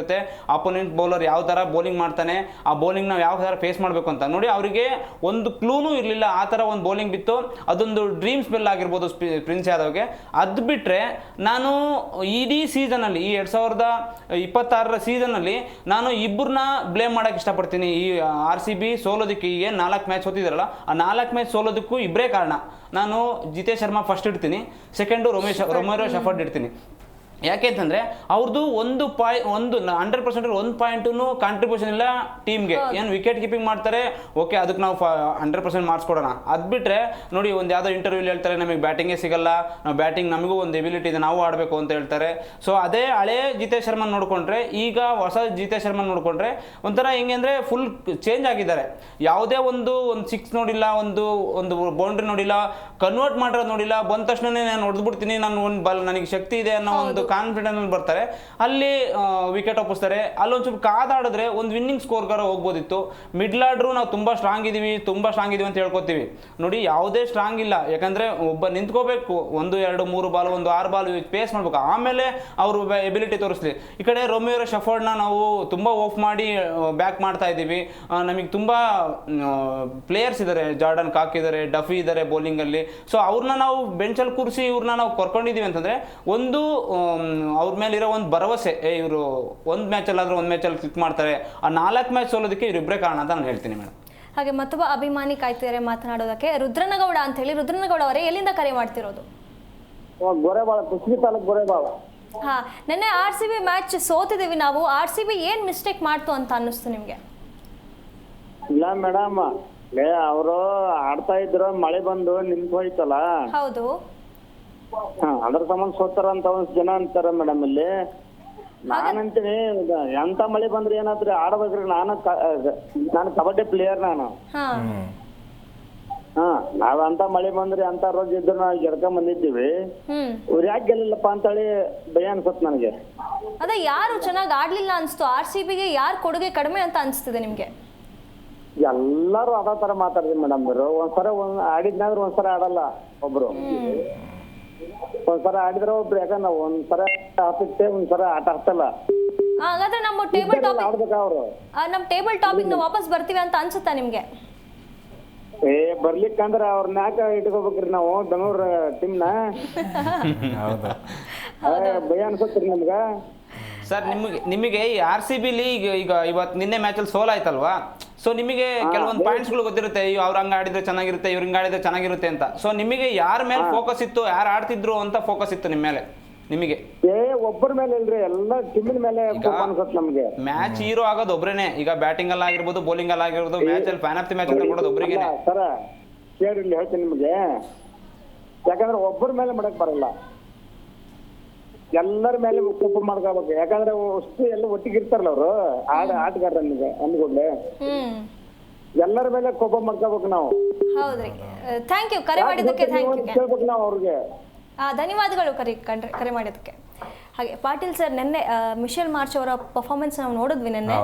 E: ಅಪೋನೆಂಟ್ ಬೌಲರ್ ಯಾವ ತರ ಬೌಲಿಂಗ್ ಮಾಡ್ತಾನೆ, ಆ ಬೌಲಿಂಗ್ ನಾವು ಯಾವ ತರ ಫೇಸ್ ಮಾಡಬೇಕು ಅಂತ. ನೋಡಿ, ಅವರಿಗೆ ಒಂದು ಕ್ಲೂನು ಇರಲಿಲ್ಲ, ಆ ತರ ಒಂದು ಬೌಲಿಂಗ್ ಬಿತ್ತು. ಅದೊಂದು ಡ್ರೀಮ್ ಸ್ಪೆಲ್ ಆಗಿರ್ಬೋದು ಪ್ರಿನ್ಸ್ ಯಾದವ್ಗೆ. ಅದು ಬಿಟ್ರೆ ನಾನು ಇಡೀ ಸೀಸನ್ ಅಲ್ಲಿ, ಈ 2026 ಸೀಸನ್ ಅಲ್ಲಿ ನಾನು ಇಬ್ಬರನ್ನ ಬ್ಲೇಮ್ ಮಾಡಕ್ ಇಷ್ಟಪಡ್ತೀನಿ. ಈ RCB ಸೋಲೋದಕ್ಕೆ ಏನು 4 ಮ್ಯಾಚ್ ಸೋತಿದಾರಲ್ಲ, ಆ 4 ಮ್ಯಾಚ್ ಸೋಲೋದಕ್ಕೂ ಇಬ್ಬರೇ ಕಾರಣ. ನಾನು ಜಿತೇಶ್ ಶರ್ಮಾ ಫಸ್ಟ್ ಇಡ್ತೀನಿ, ಸೆಕೆಂಡು ರೊಮಾರಿಯೋ ಶೆಫರ್ಡ್ ಇಡ್ತೀನಿ. ಯಾಕೆ ಅಂತಂದರೆ ಅವ್ರದ್ದು 100% 1 ಪಾಯಿಂಟೂ ಕಾಂಟ್ರಿಬ್ಯೂಷನ್ ಇಲ್ಲ ಟೀಮ್ಗೆ. ಏನು ವಿಕೆಟ್ ಕೀಪಿಂಗ್ ಮಾಡ್ತಾರೆ, ಓಕೆ, ಅದಕ್ಕೆ ನಾವು 100% ಮಾರ್ಕ್ಸ್ ಕೊಡೋಣ. ಅದು ಬಿಟ್ಟರೆ ನೋಡಿ, ಒಂದು ಯಾವುದೋ ಇಂಟರ್ವ್ಯೂಲಿ ಹೇಳ್ತಾರೆ ನಮಗೆ ಬ್ಯಾಟಿಂಗೇ ಸಿಗಲ್ಲ, ನಾವು ಬ್ಯಾಟಿಂಗ್ ನಮಗೂ ಒಂದು ಎಬಿಲಿಟಿ ಇದೆ, ನಾವು ಆಡಬೇಕು ಅಂತ ಹೇಳ್ತಾರೆ. ಸೊ ಅದೇ ಹಳೆ ಜಿತೇಶ್ ಶರ್ಮನ್ ನೋಡಿಕೊಂಡ್ರೆ, ಈಗ ಹೊಸ ಜಿತೇಶ್ ಶರ್ಮನ್ ನೋಡಿಕೊಂಡ್ರೆ ಒಂಥರ ಹೆಂಗೆ ಅಂದರೆ ಫುಲ್ ಚೇಂಜ್ ಆಗಿದ್ದಾರೆ. ಯಾವುದೇ ಒಂದು 6 ನೋಡಿಲ್ಲ, ಒಂದು ಬೌಂಡ್ರಿ ನೋಡಿಲ್ಲ, ಕನ್ವರ್ಟ್ ಮಾಡಿರೋದು ನೋಡಿಲ್ಲ. ಬಂದ ತಕ್ಷಣನೇ ನಾನು ಹೊಡೆದ್ಬಿಡ್ತೀನಿ, ನಾನು ಒಂದು ಬಾಲ್ ನನಗೆ ಶಕ್ತಿ ಇದೆ ಅನ್ನೋ ಒಂದು ಕಾನ್ಫಿಡೆನ್ಸ್ ಅಲ್ಲಿ ಬರ್ತಾರೆ. ಅಲ್ಲಿ ವಿಕೆಟ್ ಒಪ್ಪಿಸ್ತಾರೆ. ಅಲ್ಲೊಂದು ಸ್ವಲ್ಪ ಕಾದಾಡಿದ್ರೆ ಒಂದು ವಿನ್ನಿಂಗ್ ಸ್ಕೋರ್ಗಾರ ಹೋಗ್ಬೋದಿತ್ತು. ಮಿಡ್ಲ್ ಆರ್ಡ್ರು ನಾವು ತುಂಬಾ ಸ್ಟ್ರಾಂಗ್ ಇದೀವಿ ಅಂತ ಹೇಳ್ಕೊತೀವಿ. ನೋಡಿ, ಯಾವುದೇ ಸ್ಟ್ರಾಂಗ್ ಇಲ್ಲ. ಯಾಕಂದ್ರೆ ಒಬ್ಬ ನಿಂತ್ಕೋಬೇಕು, 1, 2, 3 ಬಾಲ್, 6 ಬಾಲ್ ಪೇಸ್ ಮಾಡ್ಬೇಕು, ಆಮೇಲೆ ಅವರು ಎಬಿಲಿಟಿ ತೋರಿಸ್ಲಿ. ಈ ಕಡೆ ರೊಮಾರಿಯೋ ಶೆಫರ್ಡ್ನ ನಾವು ತುಂಬಾ ಆಫ್ ಮಾಡಿ ಬ್ಯಾಕ್ ಮಾಡ್ತಾ ಇದ್ದೀವಿ. ನಮಗೆ ತುಂಬಾ ಪ್ಲೇಯರ್ಸ್ ಇದ್ದಾರೆ, ಜಾರ್ಡನ್ ಕಾಕ್ ಇದ್ದಾರೆ, ಡಫಿ ಇದ್ದಾರೆ ಬೌಲಿಂಗ್ ಅಲ್ಲಿ. ಸೊ ಅವ್ರನ್ನ ನಾವು ಬೆಂಚಲ್ಲಿ ಕೂರಿಸಿ ಇವ್ರನ್ನ ನಾವು ಕರ್ಕೊಂಡಿದೀವಿ ಅಂತಂದ್ರೆ ಒಂದು ಅವ್ರ ಮೇಲಿರೋ ಒಂದು ಭರವಸೆ ಇವರು ಒಂದು ಮ್ಯಾಚಲ್ಲಾದರೂ ಒಂದು ಮ್ಯಾಚಲ್ಲಿ ಕ್ಲಿಕ್ ಮಾಡ್ತಾರೆ, ಆ 4 ಮ್ಯಾಚ್ ಸೋಲೋದಕ್ಕೆ ಇವರಿಬ್ಬರೇ ಕಾರಣ ಅಂತ ನಾನು ಹೇಳ್ತೀನಿ ಮೇಡಮ್.
C: ಹಾಗೆ ಮತ್ತೊಬ್ಬ ಅಭಿಮಾನಿ ಕಾಯ್ತಿದ್ದಾರೆ ಮಾತನಾಡೋದಕ್ಕೆ. ರುದ್ರನಗೌಡ ಅಂತ ಹೇಳಿ. ರುದ್ರನಗೌಡ ಅವರೇ, ಎಲ್ಲಿಂದ ಕರೆ ಮಾಡ್ತಿರೋದು?
F: ಗೊರೆಬಾಳ, ಕುಷ್ಟಗಿ ತಾಲೂಕು ಗೊರೆಬಾಳ.
C: ಹಾ, ನೆನ್ನೆ RCB ಮ್ಯಾಚ್ ಸೋತಿದ್ದೀವಿ ನಾವು. RCB ಏನ್ ಮಿಸ್ಟೇಕ್ ಮಾಡ್ತು ಅಂತ ಅನ್ನಿಸ್ತು ನಿಮ್ಗೆ?
F: ಇಲ್ಲ ಮೇಡಮ್, ಅವರು ಆಡ್ತಾ ಇದ್ರು, ಮಳೆ ಬಂದು ನಿಂತು ಹೋಯ್ತಲ್ಲ,
C: ಹೌದು.
F: ಅದ್ರ ಸಂಬಂಧ ಸೋತಾರ ಅಂತ ಒಂದ್ ಜನ ಅಂತಾರ ಮೇಡಮ್. ಇಲ್ಲಿ ನಾನಂತೀನಿ, ಎಂತ ಮಳೆ ಬಂದ್ರೆ ಏನಾದ್ರೂ ಆಡ್ಬೇಕ್ರಿ. ನಾನು ಕಬಡ್ಡಿ ಪ್ಲೇಯರ್ ನಾನು.
C: ಹಾ,
F: ನಾವ್ ಅಂತ ಮಳೆ ಬಂದ್ರೆ ಅಂತ ರೋಜ್ ಇದ್ರು ನಾವು ಗೆಡ್ಕೊಂಡ್ ಬಂದಿದ್ದೀವಿ. ಇವ್ರು ಯಾಕೆ ಗೆಲ್ಲಿಲ್ಲಪ್ಪ ಅಂತೇಳಿ ಭಯ ಅನ್ಸತ್ ನನಗೆ.
C: ಅದೇ ಯಾರು ಚೆನ್ನಾಗಿ ಆಡ್ಲಿಲ್ಲ ಅನ್ಸ್ತು? RCBಗೆ ಯಾರು ಕೊಡುಗೆ ಕಡಿಮೆ ಅಂತ ಅನ್ಸ್ತಿದೆ ನಿಮ್ಗೆ?
F: ಎಲ್ಲಾರು ಅದ ತರ ಮಾತಾಡ್ತೀವಿ ಮೇಡಮ್. ಇವರು ಒಂದ್ಸರ ಆಡಿದ್ನಾದ್ರು ಒಂದ್ಸರ ಆಡಲ್ಲ ಒಬ್ರು. ಒಂದ್ಸರ ಆಡಿದ್ರೆ ಒಬ್ರು, ಯಾಕಂದ್ರೆ ಒಂದ್ಸರ ಆಗುತ್ತೆ, ಒಂದ್ಸರ ಆಟ ಆಗ್ತಲ್ಲ.
C: ಹಾಗಾದ್ರೆ ನಮ್ಮ ಟೇಬಲ್ ಟಾಪಿಕ್
F: ಆಡ್ಬೇಕ ಅವ್ರು.
C: ನಮ್ಮ ಟೇಬಲ್ ಟಾಪಿಕ್ ನಾವು ವಾಪಸ್ ಬರ್ತೀವಿ ಅಂತ ಅನ್ಸುತ್ತಾ ನಿಮ್ಗೆ?
F: ಬರ್ಲಿಕ್ಕಂದ್ರ ಅವ್ರನ್ನ ಯಾಕ ಇಟ್ಕೋಬೇಕ್ರಿ ನಾವು ಬೆಂಗಳೂರು ಟೀಮ್ನ? ಭಯ ಅನ್ಸತ್ರಿ ನಮ್ಗ.
E: ಸರ್ ನಿಮಗೆ ಈ RCBಲಿ ಈಗ ಇವತ್ತು ನಿನ್ನೆ ಮ್ಯಾಚಲ್ಲಿ ಸೋಲಾಯ್ತಲ್ವಾ, ಸೊ ನಿಮಗೆ ಕೆಲವೊಂದು ಪಾಯಿಂಟ್ಸ್ಗಳು ಗೊತ್ತಿರುತ್ತೆ, ಅವ್ರು ಹಂಗೆ ಆಡಿದ್ರೆ ಚೆನ್ನಾಗಿರುತ್ತೆ, ಇವ್ರು ಹಿಂಗೆ ಆಡಿದ್ರೆ ಚೆನ್ನಾಗಿರುತ್ತೆ ಅಂತ. ಸೊ ನಿಮಗೆ ಯಾರ ಮೇಲೆ ಫೋಕಸ್ ಇತ್ತು, ಯಾರು ಆಡ್ತಿದ್ರು ಅಂತ ಫೋಕಸ್ ಇತ್ತು ನಿಮ್ಮ ಮೇಲೆ? ನಿಮಗೆ
F: ಒಬ್ಬರ ಮೇಲೆ ಇಲ್ರಿ, ಎಲ್ಲ ಟೀಮಿನ ಮೇಲೆ ಅನ್ಸತ್ ನಮ್ಗೆ.
E: ಮ್ಯಾಚ್ ಹೀರೋ ಆಗೋದು ಒಬ್ರೇನೆ. ಈಗ ಬ್ಯಾಟಿಂಗ್ ಅಲ್ಲಿ ಆಗಿರ್ಬೋದು, ಬೌಲಿಂಗ್ ಅಲ್ಲಿ ಆಗಿರ್ಬೋದು, ಮ್ಯಾಚ್ ಅಲ್ಲಿ ಫ್ಯಾನ್ ಆಫ್ ದಿ ಮ್ಯಾಚ್ ಅಂತ ಕೊಡೋದು ಒಬ್ಬರಿಗೆ.
F: ಸರ ಕೇಳಿ ಹೇಳ್ತೀನಿ ನಿಮ್ಗೆ, ಯಾಕಂದ್ರೆ ಒಬ್ಬರ ಮೇಲೆ ಮಾಡಕ್ ಬರಲ್ಲ, ಎಲ್ಲರ ಮೇಲೆ ಕೋಪ ಮಾಡ್ಕೋಬೇಕು. ಯಾಕಂದ್ರೆ ಅಷ್ಟು ಎಲ್ಲ ಒಟ್ಟಿಗೆ ಇರ್ತಾರಲ್ಲ ಅವರು ಆಟಗಾರ ಅಂದ್ಕೊಂಡ್ಲೆ, ಎಲ್ಲರ ಮೇಲೆ ಕೋಪ ಮಾಡ್ಕೋಬೇಕು ನಾವು.
C: ಹೌದ್ರಿ, ಥ್ಯಾಂಕ್ ಯು ಕರೆ ಮಾಡಿದ್ದಕ್ಕೆ. ಥ್ಯಾಂಕ್ ಯು,
F: ಕೇಳ್ಬೇಕು ನಾವು ಅವ್ರಿಗೆ.
C: ಧನ್ಯವಾದಗಳು ಕರೆ ಮಾಡಿದ್ದಕ್ಕೆ. ಹಾಗೆ ಪಾಟೀಲ್ ಸರ್, ನಿನ್ನೆ ಮಿಶೆಲ್ ಮಾರ್ಚ್ ಅವರ ಪರ್ಫಾರ್ಮೆನ್ಸ್ ನಾವು ನೋಡಿದ್ವಿ ನಿನ್ನೆ.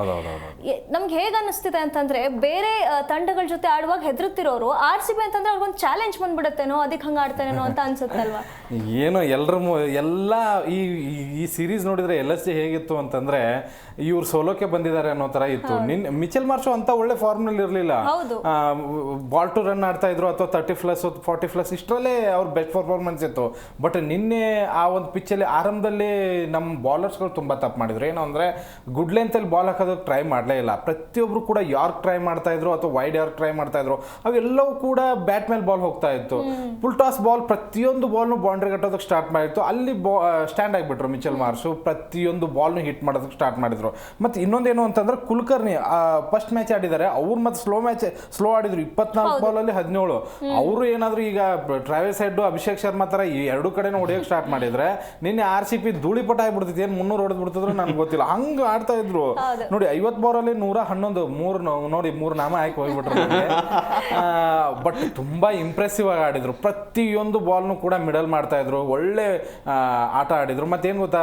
C: ನಮ್ಗೆ ಹೇಗೆ ಅನ್ನಿಸ್ತಿದೆ ಅಂತಂದ್ರೆ, ಬೇರೆ ತಂಡಗಳ ಜೊತೆ ಆಡುವಾಗ ಹೆದರುತ್ತಿರೋರು RCB ಅಂತಂದ್ರೆ ಅವ್ರಿಗೊಂದು ಚಾಲೆಂಜ್ ಬಂದ್ಬಿಡುತ್ತೇನೋ, ಅದಕ್ಕೆ ಹಂಗೆ ಆಡ್ತಾನೇನೋ ಅಂತ ಅನ್ಸುತ್ತಲ್ವಾ?
D: ಏನೋ ಎಲ್ಲ ಈ ಸೀರೀಸ್ ನೋಡಿದ್ರೆ LSG ಹೇಗಿತ್ತು ಅಂತಂದ್ರೆ, ಇವ್ರು ಸೋಲೋಕೆ ಬಂದಿದ್ದಾರೆ ಅನ್ನೋ ತರ ಇತ್ತು. ಮಿಚೆಲ್ ಮಾರ್ಚ್ ಅಂತ ಒಳ್ಳೆ ಫಾರ್ಮ್ ನಲ್ಲಿ ಇರಲಿಲ್ಲ. ಬಾಲ್ ಟು ರನ್ ಆಡ್ತಾ ಇದ್ರು, ಅಥವಾ 30+ 40+ ಇಷ್ಟರಲ್ಲೇ ಅವ್ರ ಬೆಸ್ಟ್ ಪರ್ಫಾರ್ಮೆನ್ಸ್ ಇತ್ತು. ಬಟ್ ನಿನ್ನೆ ಆ ಒಂದು ಪಿಚ್ಚಲ್ಲಿ ಆರಂಭದಲ್ಲಿ ನಮ್ಮ ಬಾಲರ್ಸ್ಗಳು ತುಂಬಾ ತಪ್ಪು ಮಾಡಿದ್ರು. ಏನು ಅಂದ್ರೆ, ಗುಡ್ ಲೆಂತ್ ಅಲ್ಲಿ ಬಾಲ್ ಹಾಕೋದಕ್ಕೆ ಟ್ರೈ ಮಾಡಲೇ ಇಲ್ಲ. ಪ್ರತಿಯೊಬ್ರು ಕೂಡ ಯಾರ್ಕ್ ಟ್ರೈ ಮಾಡ್ತಾ ಇದ್ರು, ಅಥವಾ ವೈಡ್ ಯಾರ್ಕ್ ಟ್ರೈ ಮಾಡ್ತಾ ಇದ್ರು. ಅವೆಲ್ಲವೂ ಕೂಡ ಬ್ಯಾಟ್ ಮೇಲೆ ಬಾಲ್ ಹೋಗ್ತಾ ಇತ್ತು. ಫುಲ್ ಟಾಸ್ ಬಾಲ್ ಪ್ರತಿಯೊಂದು ಬಾಲ್ನು ಬೌಂಡ್ರಿ ಕಟ್ಟೋದಕ್ಕೆ ಸ್ಟಾರ್ಟ್ ಮಾಡಿತ್ತು. ಅಲ್ಲಿ ಸ್ಟ್ಯಾಂಡ್ ಆಗಿಬಿಟ್ರು ಮಿಚೆಲ್ ಮಾರ್ಚ್. ಪ್ರತಿಯೊಂದು ಬಾಲ್ನು ಹಿಟ್ ಮಾಡೋದಕ್ಕೆ ಸ್ಟಾರ್ಟ್ ಮಾಡಿದ್ರು. ಮತ್ತು ಇನ್ನೊಂದೇನು ಅಂತಂದ್ರೆ, ಕುಲಕರ್ಣಿ ಫಸ್ಟ್ ಮ್ಯಾಚ್ ಆಡಿದ್ದಾರೆ ಅವ್ರು, ಮತ್ತು ಸ್ಲೋ ಆಡಿದ್ರು. 24 ಬಾಲಲ್ಲಿ 17. ಅವರು ಏನಾದ್ರು ಈಗ ಟ್ರಾವೆಲ್ ಸೈಡ್ ಅಭಿಷೇಕ್ ಶರ್ಮಾ ತರ ಈ ಎರಡು ಕಡೆನೂ ಹೊಡೆಯೋಕೆ ಸ್ಟಾರ್ಟ್ ಮಾಡಿದ್ರೆ, ನಿನ್ನೆ RCB ಧೂಳಿಪಟ ಆಗ್ಬಿಡ್ತೈತಿ. ಏನು 300 ಹೊಡೆದ್ ಬಿಡ್ತಿದ್ರು ನನಗೆ ಗೊತ್ತಿಲ್ಲ, ಹಂಗೆ ಆಡ್ತಾ ಇದ್ರು ನೋಡಿ. 50 ಬಾಲಲ್ಲಿ 111, ನೋಡಿ 3 ನಾಮ ಹಾಕಿ ಹೋಗ್ಬಿಟ್ರು. ಬಟ್ ತುಂಬಾ ಇಂಪ್ರೆಸಿವ್ ಆಗಿ ಆಡಿದ್ರು. ಪ್ರತಿಯೊಂದು ಬಾಲ್ನು ಕೂಡ ಮಿಡಲ್ ಮಾಡ್ತಾ ಇದ್ರು, ಒಳ್ಳೆ ಆಟ ಆಡಿದ್ರು. ಮತ್ತೇನು ಗೊತ್ತಾ,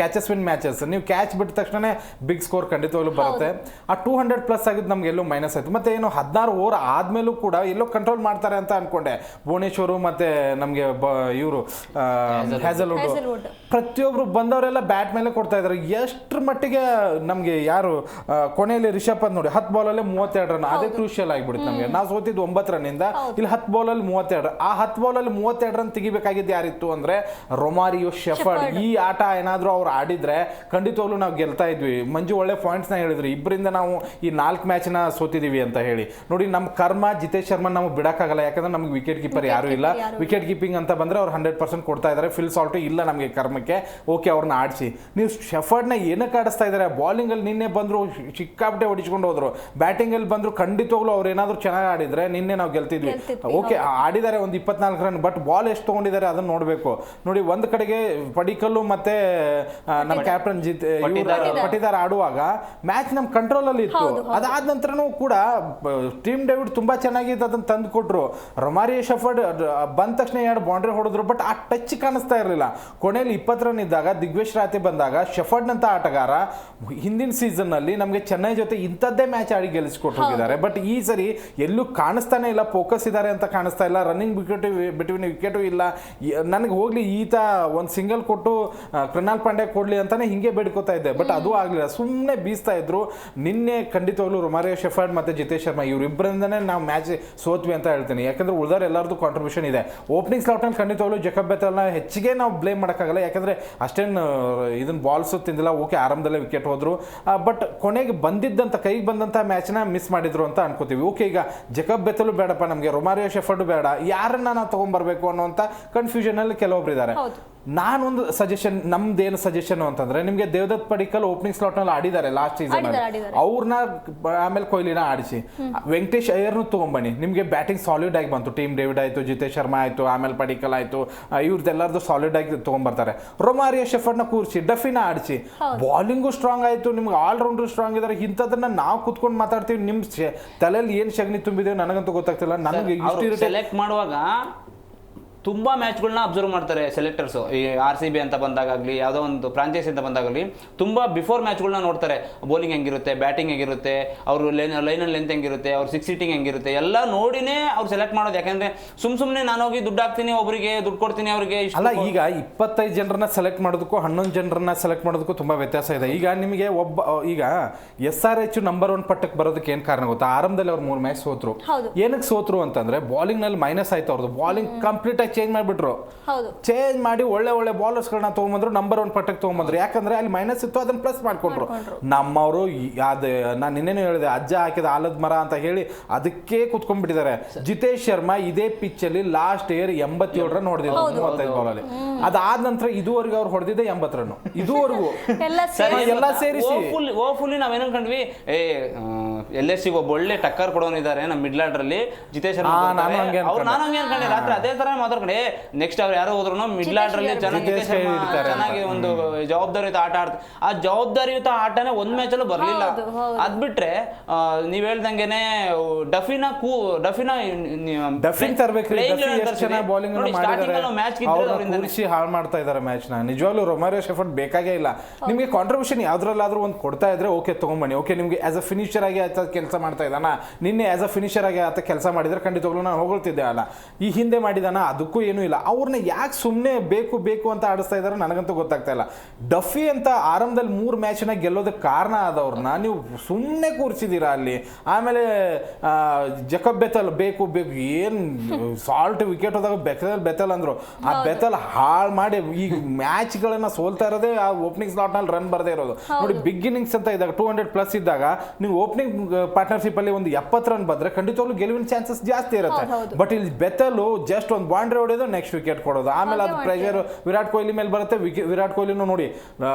D: ಕ್ಯಾಚಸ್ ವಿನ್ ಮ್ಯಾಚಸ್. ನೀವು ಕ್ಯಾಚ್ ಬಿಟ್ಟ ತಕ್ಷಣ ಬಿಗ್ ಸ್ಕೋರ್ ಖಂಡಿತವಾಗ್ಲೂ ಬರುತ್ತೆ. ಆ 200+ ಆಗಿದ್ದು ನಮ್ಗೆ ಎಲ್ಲೋ ಮೈನಸ್ ಆಯ್ತು. ಮತ್ತೆ ಏನು 16 ಓವರ್ ಆದ್ಮೇಲೂ ಕೂಡ ಎಲ್ಲೋ ಕಂಟ್ರೋಲ್ ಮಾಡ್ತಾರೆ ಅಂತ ಅನ್ಕೊಂಡೆ. ಭುವನೇಶ್ವರು ಮತ್ತೆ ನಮ್ಗೆ ಇವರು ಹ್ಯಾಸಲ್ವುಡ್ ಪ್ರತಿಯೊಬ್ರು ಬಂದವರೆಲ್ಲ ಬ್ಯಾಟ್ ಮೇಲೆ ಕೊಡ್ತಾ ಇದ್ದಾರೆ. ಎಷ್ಟರ ಮಟ್ಟಿಗೆ ನಮ್ಗೆ ಯಾರು ಕೊನೆಯಲ್ಲಿ ರಿಷಬ್ ಪಂತ್ ನೋಡಿ 10 ಬಾಲಲ್ಲಿ 32 ರನ್, ಅದೇ ಕ್ರೂಷಿಯಲ್ ಆಗಿಬಿಡುತ್ತೆ ನಮಗೆ. ನಾವು ಸೋತಿದ್ದು 9 ರನ್ನಿಂದ, ಇಲ್ಲಿ 10 ಬಾಲಲ್ಲಿ 32. ಆ 10 ಬಾಲಲ್ಲಿ 32 ರನ್ ತೆಗಿಬೇಕಾಗಿದ್ದು ಯಾರಿತ್ತು ಅಂದ್ರೆ ರೊಮಾರಿಯೋ ಶೆಫರ್ಡ್. ಈ ಆಟ ಏನಾದ್ರು ಅವ್ರು ಆಡಿದ್ರೆ ಖಂಡಿತವಾಗ್ಲೂ ನಾವು ಗೆಲ್ತಾ ಇದ್ವಿ. ಮಂಜು ಒಳ್ಳೆ ಪಾಯಿಂಟ್ಸ್ನ ಹೇಳಿದ್ರು, ಇಬ್ಬರಿಂದ ನಾವು ಈ 4 ಮ್ಯಾಚ್ನ ಸೋತಿದೀವಿ ಅಂತ ಹೇಳಿ. ನೋಡಿ, ನಮ್ಮ ಕರ್ಮ ಜಿತೇಶ್ ಶರ್ಮಾ ನಾವು ಬಿಡಕ್ಕಾಗಲ್ಲ, ಯಾಕಂದ್ರೆ ನಮ್ಗೆ ವಿಕೆಟ್ ಕೀಪರ್ ಯಾರು ಇಲ್ಲ. ವಿಕೆಟ್ ಕೀಪಿಂಗ್ ಅಂತ ಬಂದ್ರೆ ಅವ್ರು 100% ಕೊಡ್ತಾ ಇದ್ದಾರೆ. ಫಿಲ್ ಸಾಲ್ಟ್ ಇಲ್ಲ ನಮಗೆ ಕರ್ಮಕ್ಕೆ, ಓಕೆ ಅವ್ರನ್ನ ಆಡಿಸಿ. ನೀವು ಶೆಫರ್ಡ್ನ ಏನಕ್ಕೆ ಆಡಿಸ್ತಾ ಇದ್ದಾರೆ? ಬಾಲಿಂಗಲ್ಲಿ ನಿನ್ನೆ ಬಂದರು ಸಿಕ್ಕಾಪಟ್ಟೆ ಹೊಡಿಸ್ಕೊಂಡು ಹೋದ್ರು, ಬ್ಯಾಟಿಂಗಲ್ಲಿ ಬಂದರು ಖಂಡಿತವಾಗ್ಲೂ ಅವ್ರು ಏನಾದರೂ ಚೆನ್ನಾಗಿ ಆಡಿದ್ರೆ ನಿನ್ನೆ ನಾವು ಗೆಲ್ತಿದ್ವಿ. ಓಕೆ ಆಡಿದ್ದಾರೆ ಒಂದು 24 ರನ್, ಬಟ್ ಬಾಲ್ ಎಷ್ಟು ತೊಗೊಂಡಿದ್ದಾರೆ ಅದನ್ನು ನೋಡಬೇಕು. ನೋಡಿ, ಒಂದು ಕಡೆಗೆ ಪಡಿಕಲ್ಲು ಮತ್ತೆ ನಮ್ಮ ಕ್ಯಾಪ್ಟನ್ ಪಟಿದಾರ್ ಆಡುವಾಗ ಮ್ಯಾಚ್ ನಮ್ಮ ಕಂಟ್ರೋಲಲ್ಲಿ ಇತ್ತು. ಅದಾದ ನಂತರನೂ ಕೂಡ ಟೀಮ್ ಡೇವಿಡ್ ತುಂಬಾ ಚೆನ್ನಾಗಿತ್ತು, ಅದನ್ನು ತಂದು ಕೊಟ್ಟರು. ರೊಮಾರಿಯೋ ಶೆಫರ್ಡ್ ಬಂದ ತಕ್ಷಣ 2 ಬೌಂಡ್ರಿ ಹೊಡೆದ್ರು, ಬಟ್ ಆ ಟಚ್ ಕಾಣಿಸ್ತಾ ಇರಲಿಲ್ಲ. ಕೊನೆಯಲ್ಲಿ 20 ರನ್ ಇದ್ದಾಗ ದಿಗ್ವೇಶ್ ರಾತೆ ಬಂದಾಗ ಶೆಫರ್ಡ್ನಂತ ಆಟಗಾರ ಹಿಂದಿನ ಸೀಸನ್ನಲ್ಲಿ ನಮಗೆ ಚೆನ್ನೈ ಜೊತೆ ಇಂಥದ್ದೇ ಮ್ಯಾಚ್ ಆಡಿ ಗೆಲ್ಲಿಸ್ಕೊಟ್ಟು ಹೋಗಿದ್ದಾರೆ. ಬಟ್ ಈ ಸರಿ ಎಲ್ಲೂ ಕಾಣಿಸ್ತಾನೆ ಇಲ್ಲ, ಫೋಕಸ್ ಇದ್ದಾರೆ ಅಂತ ಕಾಣಿಸ್ತಾ ಇಲ್ಲ. ರನ್ನಿಂಗ್ ಬಿಟ್ವೀನ್ ವಿಕೆಟು ಇಲ್ಲ, ನನಗೆ ಹೋಗ್ಲಿ ಈತ ಒಂದು ಸಿಂಗಲ್ ಕೊಟ್ಟು ಕೃಣಾಲ್ ಪಾಂಡ್ಯ ಕೊಡ್ಲಿ ಅಂತಾನೆ ಹಿಂಗೆ ಬೇಡ್ಕೋತಾ ಇದ್ದೆ, ಬಟ್ ಅದು ಆಗಲಿಲ್ಲ, ಸುಮ್ಮನೆ ಬೀಸ್ತಾ ಇದ್ರು. ನಿನ್ನೆ ಖಂಡಿತವಾಗ್ಲೂ ರೊಮಾರಿಯೋ ಶೆಫರ್ಡ್ ಮತ್ತು ಜಿತೇಶ್ ಶರ್ಮಾ ಇವರಿಬ್ಬರಿಂದನೇ ನಾವು ಮ್ಯಾಚ್ ಸೋತ್ವಿ ಅಂತ ಹೇಳ್ತೀನಿ. ಯಾಕಂದ್ರೆ ಉಳಿದವ್ರು ಎಲ್ಲರದ್ದು ಕಾಂಟ್ರಿಬ್ಯೂಷನ್ ಇದೆ. ಓಪನಿಂಗ್ ಸ್ಲಾಟ್ನಲ್ಲಿ ಖಂಡಿತವಾಗ್ಲೂ ಜೇಕಬ್ ಬೆಥೆಲ್ನ ಹೆಚ್ಚಿಗೆ ನಾವು ಬ್ಲೇಮ್ ಮಾಡೋಕ್ಕಾಗಲ್ಲ, ಯಾಕಂದರೆ ಅಷ್ಟೇನು ಇದನ್ನ ಬಾಲ್ಸು ತಿಂದಿಲ್ಲ. ಓಕೆ, ಆರಂಭದಲ್ಲೇ ವಿಕೆಟ್ ಹೋದ್ರು, ಬಟ್ ಕೊನೆಗೆ ಬಂದಿದ್ದಂಥ ಕೈಗೆ ಬಂದಂಥ ಮ್ಯಾಚ್ನ ಮಿಸ್ ಮಾಡಿದ್ರು ಅಂತ ಅನ್ಕೋತೀವಿ. ಓಕೆ, ಈಗ ಜೇಕಬ್ ಬೆಥೆಲ್ ಬೇಡಪ್ಪ ನಮಗೆ, ರೊಮಾರಿಯೋ ಶೆಫರ್ಡ್ ಬೇಡ, ಯಾರನ್ನ ನಾವು ತೊಗೊಂಬರ್ಬೇಕು ಅನ್ನೋಂಥ ಕನ್ಫ್ಯೂಷನಲ್ಲಿ ಕೆಲವೊಬ್ರು ಇದ್ದಾರೆ. ನಾನೊಂದು ಸಜೆಷನ್, ನಮ್ದೇನು ಸಜೆಷನ್ ಅಂತಂದ್ರೆ, ನಿಮಗೆ ದೇವದತ್ ಪಡಿಕ್ಕಲ್ ಓಪನಿಂಗ್ ಸ್ಲಾಟ್ನಲ್ಲಿ ಆಡಿದ್ದಾರೆ ಲಾಸ್ಟ್ ಸೀಸನ್, ಅವ್ರನ್ನ ಆಮೇಲೆ ಕೊಹ್ಲಿನ ಆಡಿಸಿ, ವೆಂಕಟೇಶ್ ಅಯ್ಯರ್ನು ತೊಗೊಂಬನ್ನಿ, ನಿಮಗೆ ಬ್ಯಾಟಿಂಗ್ ಸಾಲಿಡ್ ಆಗಿ ಬಂತು. ಟೀಮ್ ಡೇವಿಡ್ ಆಯಿತು, ಜಿತೇಶ್ ಶರ್ಮಾ ಆಯಿತು, ಆಮೇಲೆ ಪಡಿಕ್ಕಲ್ ಆಯಿತು, ಇವ್ರದ್ದೆಲ್ಲರದು ಸಾಲಿಡ್ ಆಗಿ ತೊಗೊಂಬರ್ತಾರೆ. ರೊಮಾರಿಯೋ ಶೆಫರ್ಡ್ನ ಕೂರಿಸಿ, ಡಫಿನ ಆಡಿಸಿ, ಬಾಲಿಂಗು ಸ್ಟ್ರಾಂಗ್ ಆಯಿತು, ನಿಮ್ಗೆ ಆಲ್ರೌಂಡರ್ ಸ್ಟ್ರಾಂಗ್ ಇದ್ದಾರೆ. ಇಂಥದನ್ನ ನಾವು ಕುತ್ಕೊಂಡು ಮಾತಾಡ್ತೀವಿ, ನಿಮ್ಮ ತಲೆಯಲ್ಲಿ ಏನು ಶಗನಿ ತುಂಬಿದೆ ನನಗಂತೂ ಗೊತ್ತಾಗ್ತಿಲ್ಲ. ನನಗೆ ಇಷ್ಟು
E: ಸೆಲೆಕ್ಟ್ ಮಾಡುವಾಗ ತುಂಬ ಮ್ಯಾಚ್ಗಳನ್ನ ಅಬ್ಸರ್ವ್ ಮಾಡ್ತಾರೆ ಸೆಲೆಕ್ಟರ್ಸು. ಈ RCB ಅಂತ ಬಂದಾಗಲಿ, ಯಾವುದೋ ಒಂದು ಫ್ರಾಂಚೈಸಿ ಅಂತ ಬಂದಾಗಲಿ, ತುಂಬ ಬಿಫೋರ್ ಮ್ಯಾಚ್ಗಳನ್ನ ನೋಡ್ತಾರೆ. ಬೌಲಿಂಗ್ ಹೆಂಗಿರುತ್ತೆ, ಬ್ಯಾಟಿಂಗ್ ಹೆಂಗಿರುತ್ತೆ, ಅವರು ಲೈನಲ್ಲಿ ಲೆಂತ್ ಹೆಂಗಿರುತ್ತೆ, ಅವ್ರು ಸಿಕ್ಸ್ ಹಿಟ್ಟಿಂಗ್ ಹೆಂಗಿರುತ್ತೆ, ಎಲ್ಲ ನೋಡಿನೇ ಅವ್ರು ಸೆಲೆಕ್ಟ್ ಮಾಡೋದು. ಯಾಕಂದರೆ ಸುಮ್ಮನೆ ನಾನು ಹೋಗಿ ದುಡ್ಡು ಹಾಕ್ತೀನಿ, ಒಬ್ಬರಿಗೆ ದುಡ್ಡು ಕೊಡ್ತೀನಿ ಅವ್ರಿಗೆ.
D: ಅಲ್ಲ, ಈಗ 25 ಜನರನ್ನ ಸೆಲೆಕ್ಟ್ ಮಾಡೋದಕ್ಕೂ 11 ಜನರನ್ನ ಸೆಲೆಕ್ಟ್ ಮಾಡೋದಕ್ಕೂ ತುಂಬ ವ್ಯತ್ಯಾಸ ಇದೆ. ಈಗ ನಿಮಗೆ ಈಗ SRH ನಂಬರ್ 1 ಪಟ್ಟಕ್ಕೆ ಬರೋದಕ್ಕೆ ಏನು ಕಾರಣ ಗೊತ್ತಾ? ಆರಂಭದಲ್ಲಿ ಅವ್ರು 3 ಮ್ಯಾಚ್ ಸೋತ್ರು. ಏನಕ್ಕೆ ಸೋತ್ರು ಅಂತಂದ್ರೆ, ಬಾಲಿಂಗ್ನಲ್ಲಿ ಮೈನಸ್ ಆಯ್ತು ಅವ್ರದ್ದು. ಬಾಲಿಂಗ್ ಕಂಪ್ಲೀಟ್ ಆಗಿ ಚೇಂಜ್ ಮಾಡಿಬಿಟ್ರು. ಚೇಂಜ್ ಮಾಡಿ ಒಳ್ಳೆ ಬಾಲರ್ಸ್ಗಳನ್ನ ತೊಗೊಂಬಂದ್ರು, ನಂಬರ್ 1 ಪಟ್ಟಕ್ಕೆ ತೊಗೊಂಬಂದ್ರು. ಯಾಕಂದ್ರೆ ಅಲ್ಲಿ ಮೈನಸ್ ಇತ್ತು, ಅದನ್ನ ಪ್ಲಸ್ ಮಾಡ್ಕೊಂಡ್ರು. ನಮ್ಮವರು ಅದು ನಾನು ನಿನ್ನೇನು ಹೇಳಿದೆ, ಅಜ್ಜ ಹಾಕಿದ ಆಲದ ಮರ ಅಂತ ಹೇಳಿ ಅದಕ್ಕೆ ಕುತ್ಕೊಂಡ್ಬಿಟ್ಟಿದ್ದಾರೆ. ಜಿತೇಶ್ ಶರ್ಮಾ ಇದೇ ಪಿಚ್ ಅಲ್ಲಿ ಲಾಸ್ಟ್ ಇಯರ್ 87 ರನ್ ಹೊಡೆದಿದ್ರು 35 ಬಾಲಲ್ಲಿ. ಅದಾದ ನಂತರ ಇದುವರೆಗೂ ಅವ್ರು ಹೊಡೆದಿದ್ದೆ 80 ರನ್. ಇದುವರೆಗೂ ಎಲ್ಲ ಸೇರಿಸಿ
E: ಓಫುಲಿ ನಾವೇನು ಕಂಡ್ವಿ, LSC ಒಬ್ಬ ಒಳ್ಳೆ ಟಕ್ಕರ್ ಕೊಡೋನಿದ್ದಾರೆ ನಮ್ಮ ಮಿಡ್ಲ್ ಆರ್ಡರ್ ಅಲ್ಲಿ, ಜಿತೇಶ್ ಶರ್ಮಾ. ನಾನು ಹಂಗೆ ಅನ್ಕೊಂಡೆ ರಾತ್ರಿ, ಅದೇ ತರ ಮಾತಾಡ್ಕೊಂಡೆ. ನೆಕ್ಸ್ಟ್ ಅವ್ರು ಯಾರು ಹೋದ್ರು ಮಿಡ್ಲ್ ಆರ್ಡರ್ ಅಲ್ಲಿ ಚೆನ್ನಾಗಿ ಒಂದು ಜವಾಬ್ದಾರಿಯುತ ಆಟ ಆಡ್ತಾರೆ. ಆ ಜವಾಬ್ದಾರಿಯುತ ಆಟನೇ ಒಂದ್ ಮ್ಯಾಚ್ ಅಲ್ಲೂ ಬರ್ಲಿಲ್ಲ. ಅದ್ ಬಿಟ್ರೆ ನೀವ್ ಹೇಳ್ದಂಗೆನೆ
D: ಡಫಿನ್ ತರಬೇಕ್ರಿ. ಹಾಳು ಮಾಡ್ತಾ ಇದಾರೆ ಮ್ಯಾಚ್ ನ. ನಿಜವಾಗ್ಲೂ ರೊಮಾರಿಯೋ ಶೆಫರ್ಡ್ ಬೇಕಾಗೇ ಇಲ್ಲ. ನಿಮ್ಗೆ ಕಾಂಟ್ರಿಬ್ಯೂಷನ್ ಯಾವ್ದ್ರಲ್ಲಾದ್ರೂ ಒಂದು ಕೊಡ್ತಾ ಇದ್ರೆ ಓಕೆ ತಗೊಂಬನ್ನಿ. ಓಕೆ, ನಿಮ್ಗೆ ಆಸ್ ಅ ಫಿನಿಷರ್ ಆಗಿ ಆತ ಕೆಲಸ ಮಾಡ್ತಾ ಇದ್ದಾನ, ನಿನ್ನೆ ಆಸ್ ಅ ಫಿನಿಷರ್ ಆಗಿ ಆತ ಕೆಲಸ ಮಾಡಿದ್ರೆ ಖಂಡಿತವಾಗ್ಲೂ ನಾನು ಹೊಗಳ್ತಿದ್ದೆ. ಅಲ್ಲ, ಈ ಹಿಂದೆ ಮಾಡಿದಾನ ಅದಕ್ಕೂ ಏನೂ ಇಲ್ಲ. ಅವ್ರನ್ನ ಯಾಕೆ ಸುಮ್ಮನೆ ಬೇಕು ಅಂತ ಆಡಿಸ್ತಾ ಇದ್ದಾರೆ ನನಗಂತೂ ಗೊತ್ತಾಗ್ತಾ ಇಲ್ಲ. ಡಫಿ ಅಂತ ಆರಂಭದಲ್ಲಿ 3 ಮ್ಯಾಚ್ನ ಗೆಲ್ಲೋದಕ್ಕೆ ಕಾರಣ ಆದವ್ರನ್ನ ನೀವು ಸುಮ್ಮನೆ ಕೂರಿಸಿದ್ದೀರಾ ಅಲ್ಲಿ. ಆಮೇಲೆ ಜೇಕಬ್ ಬೆಥೆಲ್ ಬೇಕು ಏನು ಸಾಲ್ಟ್ ವಿಕೆಟ್ ಹೋದಾಗ ಬೆಥೆಲ್ ಅಂದ್ರು. ಆ ಬೆಥೆಲ್ ಹಾಳು ಮಾಡಿ ಈ ಮ್ಯಾಚ್ಗಳನ್ನ ಸೋಲ್ತಾ ಇರೋದೇ ಆ ಓಪನಿಂಗ್ ಸ್ಲಾಟ್ನಲ್ಲಿ ರನ್ ಬರದೇ ಇರೋದು. ನೋಡಿ, ಬಿಗ್ ಇನ್ನಿಂಗ್ಸ್ ಅಂತ ಇದ್ದಾಗ 200+ ಇದ್ದಾಗ ನೀವು ಓಪನಿಂಗ್ ಪಾರ್ಟ್ನರ್ಶಿಪ್ ಅಲ್ಲಿ ಒಂದು 70 ರನ್ ಬಂದ್ರೆ ಖಂಡಿತವಾಗ್ಲೂ ಗೆಲುವಿನ ಚಾನ್ಸಸ್ ಜಾಸ್ತಿ ಇರುತ್ತೆ. ಬಟ್ ಇಲ್ಲಿ ಬೆಥೆಲ್ ಜಸ್ಟ್ ಒಂದು ಬೌಂಡ್ರಿ ಹೊಡೆಯೋದು, ನೆಕ್ಸ್ಟ್ ವಿಕೆಟ್ ಕೊಡೋದು, ಆಮೇಲೆ ಅದು ಪ್ರೆಷರ್ ವಿರಾಟ್ ಕೊಹ್ಲಿ ಮೇಲೆ ಬರುತ್ತೆ. ವಿರಾಟ್ ಕೊಹ್ಲಿನೂ ನೋಡಿ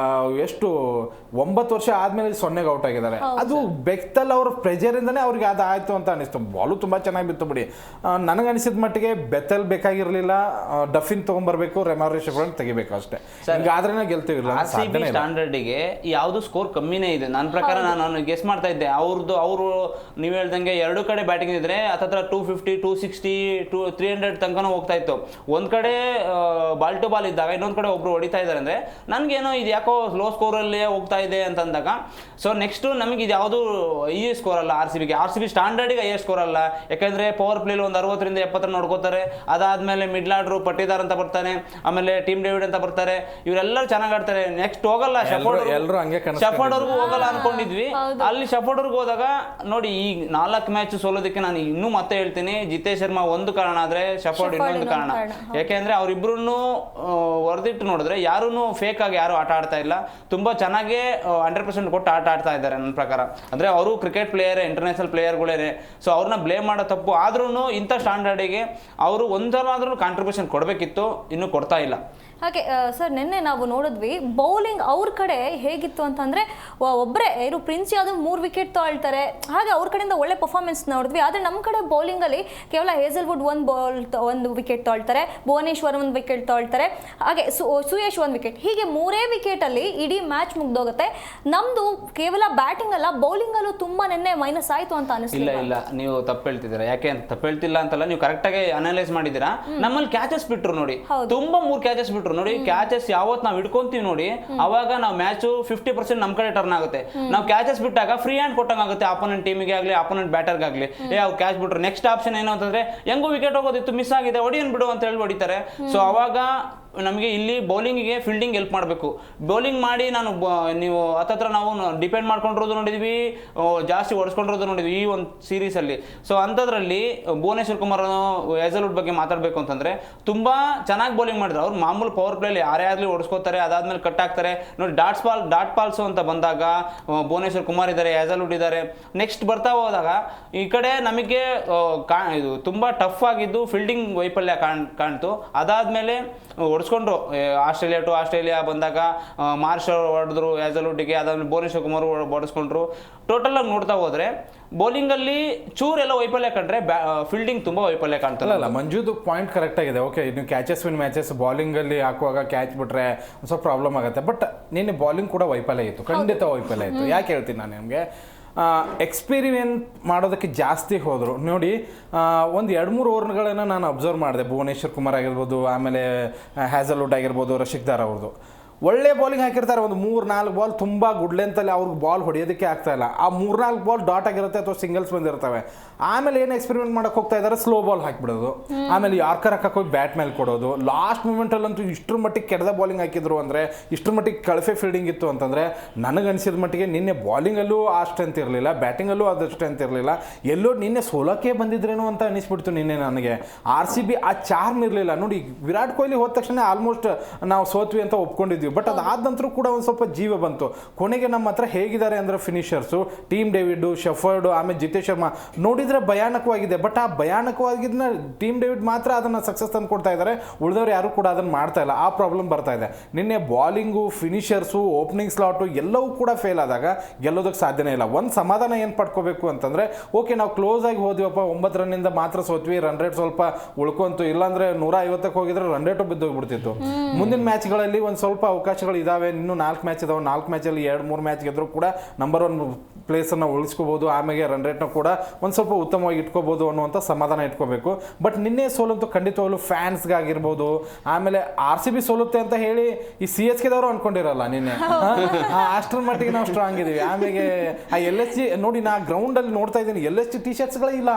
D: ಎಷ್ಟು 9 ವರ್ಷ ಆದ್ಮೇಲೆ 0ಗೆ ಔಟ್ ಆಗಿದ್ದಾರೆ. ಅದು ಬೆಥೆಲ್ ಅವ್ರ ಪ್ರೆಷರ್ ಇಂದಾನೆ ಅವ್ರಿಗೆ ಅದು ಆಯ್ತು ಅಂತ ಅನಿಸ್ತು. ಬಾಲು ತುಂಬಾ ಚೆನ್ನಾಗಿ ಬಿತ್ತು ಬಿಡಿ. ನನಗನಿಸಿದ ಮಟ್ಟಿಗೆ ಬೆಥೆಲ್ ಬೇಕಾಗಿರ್ಲಿಲ್ಲ, ಡಫಿನ್ ತಗೊಂಡ್ಬರ್ಬೇಕು, ರೊಮಾರಿಯೋ ಶೆಫರ್ಡ್ ತೆಗಿಬೇಕು ಅಷ್ಟೇ. ಆದ್ರೆ ಗೆಲ್ತೀವಿಲ್ಲ.
E: ಸ್ಟ್ಯಾಂಡರ್ಡ್ಗೆ ಯಾವ್ದು ಸ್ಕೋರ್ ಕಮ್ಮಿನೇ ಇದೆ ನನ್ನ ಪ್ರಕಾರ. ನಾನು ಗೆಸ್ ಮಾಡ್ತಾ ಇದ್ದೆ ಅವರು ನೀವು ಹೇಳ್ದಂಗೆ ಎರಡು ಕಡೆ ಬ್ಯಾಟಿಂಗ್ ಇದ್ರೆ ಹತ್ತತ್ರ 250, 260, 300 ತನಕನೂ ಹೋಗ್ತಾ ಇತ್ತು. ಒಂದ್ ಕಡೆ ಬಾಲ್ ಟು ಬಾಲ್ ಇದ್ದಾಗ ಇನ್ನೊಂದ್ ಕಡೆ ಒಬ್ರು ಹೊಡಿತಾ ಇದ್ದಾರೆ ಅಂದ್ರೆ ನನ್ಗೇನೋ ಇದು ಯಾಕೋ ಲೋ ಸ್ಕೋರ್ ಅಲ್ಲಿ ಹೋಗ್ತಾ ಇದೆ ಅಂತ ಅಂದಾಗ, ಸೊ ನೆಕ್ಸ್ಟ್ ನಮಗೆ ಇದು ಯಾವುದು ಹೈಯೆಸ್ಟ್ ಸ್ಕೋರ್ ಅಲ್ಲ. RCB ಸ್ಟ್ಯಾಂಡರ್ಡ್ಗೆ ಹೈಯೆಸ್ಟ್ ಸ್ಕೋರ್ ಅಲ್ಲ. ಯಾಕಂದ್ರೆ ಪವರ್ ಪ್ಲೇಲಿ ಒಂದು 60ರಿಂದ 70 ನೋಡ್ಕೋತಾರೆ. ಅದಾದ್ಮೇಲೆ ಮಿಡ್ಲ್ ಆರ್ಡರ್ ಪಟ್ಟಿದಾರ್ ಅಂತ ಬರ್ತಾನೆ, ಆಮೇಲೆ ಟೀಮ್ ಡೇವಿಡ್ ಅಂತ ಬರ್ತಾರೆ. ಇವರೆಲ್ಲರೂ ಚೆನ್ನಾಗಿ ಆಡ್ತಾರೆ. ನೆಕ್ಸ್ಟ್ ಹೋಗಲ್ಲ ಶಫರ್ಡ್ ಅವ್ರಿಗೂ ಹೋಗಲ್ಲ ಅನ್ಕೊಂಡಿದ್ವಿ. ಅಲ್ಲಿ ಶಫರ್ಡ್ ಅವ್ರಿಗೆ ಹೋದಾಗ ನೋಡಿ, ಈ 4 ಮ್ಯಾಚ್ ಸೋಲೋದಕ್ಕೆ ನಾನು ಇನ್ನೂ ಮತ್ತೆ ಹೇಳ್ತೀನಿ, ಜಿತೇಶ್ ಶರ್ಮಾ ಒಂದು ಕಾರಣ ಆದ್ರೆ ಶಫರ್ಡ್ ಇನ್ನೊಂದು ಕಾರಣ. ಯಾಕೆಂದ್ರೆ ಅವ್ರಿಬ್ರು ಹೊರದಿಟ್ಟು ನೋಡಿದ್ರೆ ಯಾರೂ ಫೇಕ್ ಆಗಿ ಯಾರು ಆಟ ಆಡ್ತಾ ಇಲ್ಲ. ತುಂಬಾ ಚೆನ್ನಾಗಿ 100% ಕೊಟ್ಟು ಆಟ ಆಡ್ತಾ ಇದ್ದಾರೆ ನನ್ನ ಪ್ರಕಾರ. ಅಂದ್ರೆ ಅವರು ಕ್ರಿಕೆಟ್ ಪ್ಲೇಯರ್, ಇಂಟರ್ನ್ಯಾಷನಲ್ ಪ್ಲೇಯರ್ಗಳೇ. ಸೊ ಅವ್ರನ್ನ ಬ್ಲೇಮ್ ಮಾಡೋ ತಪ್ಪು. ಆದ್ರೂ ಇಂಥ ಸ್ಟ್ಯಾಂಡರ್ಡಿಗೆ ಅವರು ಒಂದರಾದ್ರೂ ಕಾಂಟ್ರಿಬ್ಯೂಷನ್ ಕೊಡಬೇಕಿತ್ತು, ಇನ್ನೂ ಕೊಡ್ತಾ ಇಲ್ಲ.
C: ಹಾಗೆ ಸರ್, ನಿನ್ನೆ ನಾವು ನೋಡಿದ್ವಿ ಬೌಲಿಂಗ್ ಅವ್ರ ಕಡೆ ಹೇಗಿತ್ತು ಅಂತಂದರೆ, ಒಬ್ಬರೇ ಪ್ರಿನ್ಸ್ ಯಾದವ್ 3 ವಿಕೆಟ್ ತೊಳ್ತಾರೆ. ಹಾಗೆ ಅವ್ರ ಕಡೆಯಿಂದ ಒಳ್ಳೆ ಪರ್ಫಾರ್ಮೆನ್ಸ್ ನೋಡಿದ್ವಿ. ಆದರೆ ನಮ್ಮ ಕಡೆ ಬೌಲಿಂಗಲ್ಲಿ ಕೇವಲ ಹೇಸಲ್ವುಡ್ 1 ವಿಕೆಟ್ ತೊಳ್ತಾರೆ, ಭುವನೇಶ್ವರ್ 1 ವಿಕೆಟ್ ತೊಳ್ತಾರೆ, ಹಾಗೆ ಸುಯೇಶ್ 1 ವಿಕೆಟ್. ಹೀಗೆ 3 ವಿಕೆಟಲ್ಲಿ ಇಡೀ ಮ್ಯಾಚ್ ಮುಗ್ದೋಗುತ್ತೆ. ನಮ್ಮದು ಕೇವಲ ಬ್ಯಾಟಿಂಗ್ ಅಲ್ಲ, ಬೌಲಿಂಗಲ್ಲೂ ತುಂಬ ನಿನ್ನೆ ಮೈನಸ್ ಆಯಿತು ಅಂತ ಅನಿಸ್ತಿಲ್ಲ.
E: ಇಲ್ಲ, ನೀವು ತಪ್ಪು ಹೇಳ್ತಿದ್ದೀರಾ. ಯಾಕೆ ಅಂತ ತಪ್ಪು ಹೇಳ್ತಿಲ್ಲ ಅಂತಲ್ಲ, ನೀವು ಕರೆಕ್ಟಾಗಿ ಅನಲೈಸ್ ಮಾಡಿದ್ದೀರಾ. ನಮ್ಮಲ್ಲಿ ಕ್ಯಾಚಸ್ ಬಿಟ್ರು ನೋಡಿ, ತುಂಬ 3 ಕ್ಯಾಚಸ್ ಬಿಟ್ರು. ಬಿಟ್ರು ನೋಡಿ, ಕ್ಯಾಚಸ್ ಯಾವತ್ತು ನಾವು ಹಿಡ್ಕೊಂತೀವಿ ನೋಡಿ, ಅವಾಗ ನಾವು ಮ್ಯಾಚು 50% ನಮ್ಮ ಕಡೆ ಟರ್ನ್ ಆಗುತ್ತೆ. ನಾವು ಕ್ಯಾಚಸ್ ಬಿಟ್ಟಾಗ ಫ್ರೀ ಹ್ಯಾಂಡ್ ಕೊಟ್ಟಂಗೆ ಆಗುತ್ತೆ ಅಪೋನೆಂಟ್ ಟೀಮಿಗೆ ಆಗಲಿ ಅಪೋನೆಂಟ್ ಬ್ಯಾಟರ್ಗೆ ಆಗಲಿ. ಅವ್ರು ಕ್ಯಾಚ್ ಬಿಟ್ರು ನೆಕ್ಸ್ಟ್ ಆಪ್ಷನ್ ಏನು ಅಂತಂದ್ರೆ ಹೆಂಗೋ ವಿಕೆಟ್ ಹೋಗೋದಿತ್ತು, ಮಿಸ್ ಆಗಿದೆ, ಹೊಡಿಯನ್ ಬಿಡು ಅಂತ ಹೇಳಿ ಹೊಡಿತಾರೆ. ಸೊ ಅವಾಗ ನಮಗೆ ಇಲ್ಲಿ ಬೌಲಿಂಗಿಗೆ ಫೀಲ್ಡಿಂಗ್ ಹೆಲ್ಪ್ ಮಾಡಬೇಕು. ಬೌಲಿಂಗ್ ಮಾಡಿ ನೀವು ಹತ್ತತ್ರ ನಾವು ಡಿಪೆಂಡ್ ಮಾಡ್ಕೊಂಡಿರೋದು ನೋಡಿದ್ವಿ, ಜಾಸ್ತಿ ಹೊಡೆಸ್ಕೊಂಡಿರೋದು ನೋಡಿದ್ವಿ ಈ ಒಂದು ಸೀರೀಸಲ್ಲಿ. ಸೊ ಅಂಥದ್ರಲ್ಲಿ ಭುವನೇಶ್ವರ್ ಕುಮಾರ್ ಹ್ಯಾಸಲ್ವುಡ್ ಬಗ್ಗೆ ಮಾತಾಡಬೇಕು ಅಂತಂದರೆ ತುಂಬ ಚೆನ್ನಾಗಿ ಬೌಲಿಂಗ್ ಮಾಡಿದ್ರು. ಅವ್ರು ಮಾಮೂಲು ಪವರ್ ಪ್ಲೇಲಿ ಯಾರೇ ಆಗಲಿ ಹೊಡೆಸ್ಕೋತಾರೆ, ಅದಾದ್ಮೇಲೆ ಕಟ್ ಆಗ್ತಾರೆ ನೋಡಿ. ಡಾಟ್ ಪಾಲ್ಸು ಅಂತ ಬಂದಾಗ ಭುವನೇಶ್ವರ್ ಕುಮಾರ್ ಇದ್ದಾರೆ, ಹ್ಯಾಸಲ್ವುಡ್ ಇದ್ದಾರೆ. ನೆಕ್ಸ್ಟ್ ಬರ್ತಾ ಹೋದಾಗ ಈ ಕಡೆ ನಮಗೆ ಇದು ತುಂಬ ಟಫ್ ಆಗಿದ್ದು ಫೀಲ್ಡಿಂಗ್ ವೈಫಲ್ಯ ಕಾಣ್ತು. ಅದಾದಮೇಲೆ ಹೊಡೆಸ್ಕೊಂಡ್ರು ಆಸ್ಟ್ರೇಲಿಯಾ ಬಂದಾಗ ಮಾರ್ಷ್ ಹೊಡೆದ್ರು ಹ್ಯಾಸಲ್ವುಡ್ಗೆ, ಅದಾದ್ಮೇಲೆ ಭುವನೇಶ್ವರ್ ಕುಮಾರ್ ಹೊಡೆಸ್ಕೊಂಡ್ರು. ಟೋಟಲ್ ಆಗಿ ನೋಡ್ತಾ ಹೋದ್ರೆ ಬೌಲಿಂಗಲ್ಲಿ ಚೂರೆಲ್ಲ ವೈಫಲ್ಯ ಕಂಡ್ರೆ ಫೀಲ್ಡಿಂಗ್ ತುಂಬಾ ವೈಫಲ್ಯ ಕಾಣ್ತಲ್ಲ.
D: ಅಲ್ಲ ಮಂಜುದು ಪಾಯಿಂಟ್ ಕರೆಕ್ಟ್ ಆಗಿದೆ. ಓಕೆ, ನೀವು ಕ್ಯಾಚಸ್ ವಿನ್ ಮ್ಯಾಚಸ್ ಬೌಲಿಂಗಲ್ಲಿ ಹಾಕುವಾಗ ಕ್ಯಾಚ್ ಬಿಟ್ರೆ ಸ್ವಲ್ಪ ಪ್ರಾಬ್ಲಮ್ ಆಗುತ್ತೆ. ಬಟ್ ನಿನ್ನೆ ಬೌಲಿಂಗ್ ಕೂಡ ವೈಫಲ್ಯ ಇತ್ತು, ಖಂಡಿತ ವೈಫಲ್ಯ ಇತ್ತು. ಯಾಕೆ ಹೇಳ್ತೀನಿ ನಾನು ನಿಮಗೆ, ಎಕ್ಸ್ಪೀರಿಯೆನ್ಸ್ ಮಾಡೋದಕ್ಕೆ ಜಾಸ್ತಿ ಹೋದರು ನೋಡಿ. ಒಂದು 2-3 ಓವರ್ಗಳನ್ನು ನಾನು ಅಬ್ಸರ್ವ್ ಮಾಡಿದೆ. ಭುವನೇಶ್ವರ್ ಕುಮಾರ್ ಆಗಿರ್ಬೋದು, ಆಮೇಲೆ ಹ್ಯಾಸಲ್ವುಡ್ ಆಗಿರ್ಬೋದು, ರಶಿಕ್ ದಾರ್ ಅವ್ರದ್ದು ಒಳ್ಳೆ ಬೌಲಿಂಗ್ ಹಾಕಿರ್ತಾರೆ. ಒಂದು 3-4 ಬಾಲ್ ತುಂಬ ಗುಡ್ ಲೆಂತಲ್ಲಿ ಅವ್ರಿಗೆ ಬಾಲ್ ಹೊಡೆಯೋದಕ್ಕೆ ಆಗ್ತಾ ಇಲ್ಲ. ಆ 3-4 ಬಾಲ್ ಡಾಟ್ ಆಗಿರುತ್ತೆ ಅಥವಾ ಸಿಂಗಲ್ಸ್ ಬಂದಿರ್ತವೆ. ಆಮೇಲೆ ಏನು ಎಕ್ಸ್ಪೆರಿಮೆಂಟ್ ಮಾಡೋಕೆ ಹೋಗ್ತಾ ಇದ್ದಾರೆ, ಸ್ಲೋ ಬಾಲ್ ಹಾಕಿಬಿಡೋದು, ಆಮೇಲೆ ಯಾರ್ಕರ್ ಹಾಕಕ್ಕೆ ಹೋಗಿ ಬ್ಯಾಟ್ ಮೇಲೆ ಕೊಡೋದು. ಲಾಸ್ಟ್ ಮೂಮೆಂಟಲ್ಲಂತೂ ಇಷ್ಟರ ಮಟ್ಟಿಗೆ ಕೆಡದ ಬಾಲಿಂಗ್ ಹಾಕಿದ್ರು ಅಂದರೆ, ಇಷ್ಟರ ಮಟ್ಟಿಗೆ ಕಳಫೆ ಫೀಲ್ಡಿಂಗ್ ಇತ್ತು ಅಂತಂದರೆ, ನನಗನ್ಸಿದ ಮಟ್ಟಿಗೆ ನಿನ್ನೆ ಬಾಲಿಂಗಲ್ಲೂ ಆ ಸ್ಟ್ರೆಂತ್ ಇರಲಿಲ್ಲ, ಬ್ಯಾಟಿಂಗಲ್ಲೂ ಅದು ಸ್ಟ್ರೆಂತ್ ಇರಲಿಲ್ಲ. ಎಲ್ಲೋ ನಿನ್ನೆ ಸೋಲೋಕ್ಕೆ ಬಂದಿದ್ರೇನೋ ಅಂತ ಅನಿಸ್ಬಿಡ್ತು ನಿನ್ನೆ ನನಗೆ. RCB ಆ ಚಾರ್ಮ್ ಇರಲಿಲ್ಲ ನೋಡಿ. ವಿರಾಟ್ ಕೊಹ್ಲಿ ಹೋದ ತಕ್ಷಣ ಆಲ್ಮೋಸ್ಟ್ ನಾವು ಸೋತ್ವಿ ಅಂತ ಒಪ್ಕೊಂಡಿದ್ವಿ. ಬಟ್ ಅದಾದ ನಂತರ ಕೂಡ ಒಂದು ಸ್ವಲ್ಪ ಜೀವ ಬಂತು. ಕೊನೆಗೆ ನಮ್ಮ ಹತ್ರ ಹೇಗಿದ್ದಾರೆ ಅಂದರೆ ಫಿನಿಷರ್ಸು, ಟೀಮ್ ಡೇವಿಡ್, ಶೆಫರ್ಡ್, ಆಮೇಲೆ ಜಿತೇಶ್ ಶರ್ಮಾ ನೋಡಿದರೆ ಭಯಾನಕವಾಗಿದೆ. ಬಟ್ ಆ ಭಯಾನಕವಾಗಿದ್ದನ್ನ ಟೀಮ್ ಡೇವಿಡ್ ಮಾತ್ರ ಅದನ್ನು ಸಕ್ಸಸ್ ತಂದು ಕೊಡ್ತಾ ಇದ್ದಾರೆ, ಉಳಿದವ್ರು ಯಾರು ಕೂಡ ಅದನ್ನು ಮಾಡ್ತಾ ಇಲ್ಲ. ಆ ಪ್ರಾಬ್ಲಮ್ ಬರ್ತಾ ಇದೆ. ನಿನ್ನೆ ಬಾಲಿಂಗು, ಫಿನಿಷರ್ಸು, ಓಪನಿಂಗ್ ಸ್ಲಾಟು ಎಲ್ಲವೂ ಕೂಡ ಫೇಲ್ ಆದಾಗ ಗೆಲ್ಲೋದಕ್ಕೆ ಸಾಧ್ಯನೇ ಇಲ್ಲ. ಒಂದು ಸಮಾಧಾನ ಏನು ಪಡ್ಕೋಬೇಕು ಅಂತಂದರೆ, ಓಕೆ ನಾವು ಕ್ಲೋಸ್ ಆಗಿ ಹೋದ್ವಪ್ಪ, 9 ರನ್ನಿಂದ ಮಾತ್ರ ಸೋತ್ವಿ, ರನ್ ರೇಟ್ ಸ್ವಲ್ಪ ಉಳ್ಕೊಂತು, ಇಲ್ಲಾಂದರೆ 150ಕ್ಕೆ ಹೋಗಿದ್ರೆ ರನ್ ರೇಟು ಬಿದ್ದೋಗ್ಬಿಡ್ತಿತ್ತು. ಮುಂದಿನ ಮ್ಯಾಚ್ಗಳಲ್ಲಿ ಒಂದು ಸ್ವಲ್ಪ ಅವಕಾಶಗಳು ಇದಾವೆ. ಇನ್ನೂ 4 ಮ್ಯಾಚ್ ಇದಾವೆ. 4 ಮ್ಯಾಚಲ್ಲಿ 2-3 ಮ್ಯಾಚ್ ಗೆದ್ದರೂ ಕೂಡ ನಂಬರ್ 1 ಪ್ಲೇಸನ್ನು ಉಳಿಸ್ಕೋಬೋದು. ಆಮೇಲೆ ರನ್ ರೇಟ್ನ ಕೂಡ ಒಂದು ಸ್ವಲ್ಪ ಉತ್ತಮವಾಗಿ ಇಟ್ಕೋಬೋದು ಅನ್ನುವಂಥ ಸಮಾಧಾನ ಇಟ್ಕೋಬೇಕು. ಬಟ್ ನಿನ್ನೆ ಸೋಲಂತೂ ಖಂಡಿತವಾಗ್ಲೂ ಫ್ಯಾನ್ಸ್ಗಾಗಿರ್ಬೋದು, ಆಮೇಲೆ RCB ಸೋಲುತ್ತೆ ಅಂತ ಹೇಳಿ ಈ CSKದವರು ಅನ್ಕೊಂಡಿರಲ್ಲ ನಿನ್ನೆ. ಅಷ್ಟರ ಮಟ್ಟಿಗೆ ನಾವು ಸ್ಟ್ರಾಂಗ್ ಇದೀವಿ. ಆಮೇಲೆ ಆ LSG ನೋಡಿ, ನಾ ಗ್ರೌಂಡಲ್ಲಿ ನೋಡ್ತಾ ಇದ್ದೀನಿ, LSG ಟಿ ಶರ್ಟ್ಸ್ಗಳೇ ಇಲ್ಲ,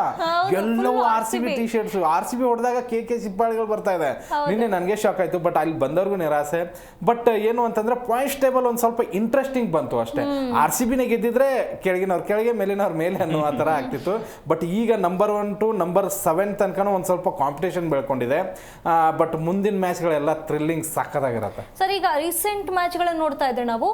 D: ಎಲ್ಲವೂ RCB ಟಿ ಶರ್ಟ್ಸ್. RCB ಹೊಡೆದಾಗ KK ಸಿಪ್ಪಾಳಿಗಳು ಬರ್ತಾ ಇದೆ. ನಿನ್ನೆ ನನಗೆ ಶಾಕ್ ಆಯಿತು. ಬಟ್ ಅಲ್ಲಿ ಬಂದವ್ರಿಗೂ ನಿರಾಸೆ. ಬಟ್ ಏನು ಅಂತಂದ್ರೆ ಪಾಯಿಂಟ್ಸ್ ಟೇಬಲ್ ಒಂದು ಸ್ವಲ್ಪ ಇಂಟ್ರೆಸ್ಟಿಂಗ್ ಬಂತು ಅಷ್ಟೇ. RCBನೇ ಗೆದ್ದಿದ್ರೆ ಕೆಳಗಿನವ್ರು ಕೆಳಗೆ, ಮೇಲಿನವ್ರ ಮೇಲೆ ಅನ್ನೋ ಆ ಥರ ಆಗ್ತಿತ್ತು. ಬಟ್ ಈಗ ನಂಬರ್ 1 to ನಂಬರ್ 7 ತನಕ ಒಂದು ಸ್ವಲ್ಪ ಕಾಂಪಿಟೇಷನ್ ಬೆಳ್ಕೊಂಡಿದೆ. ಬಟ್ ಮುಂದಿನ ಮ್ಯಾಚ್ಗಳೆಲ್ಲ ಥ್ರಿಲ್ಲಿಂಗ್ ಸಕ್ಕತ್ತಾಗಿರುತ್ತೆ
C: ಸರ್. ಈಗ ರೀಸೆಂಟ್ ಮ್ಯಾಚ್ಗಳನ್ನು ನೋಡ್ತಾ ಇದ್ರೆ ನಾವು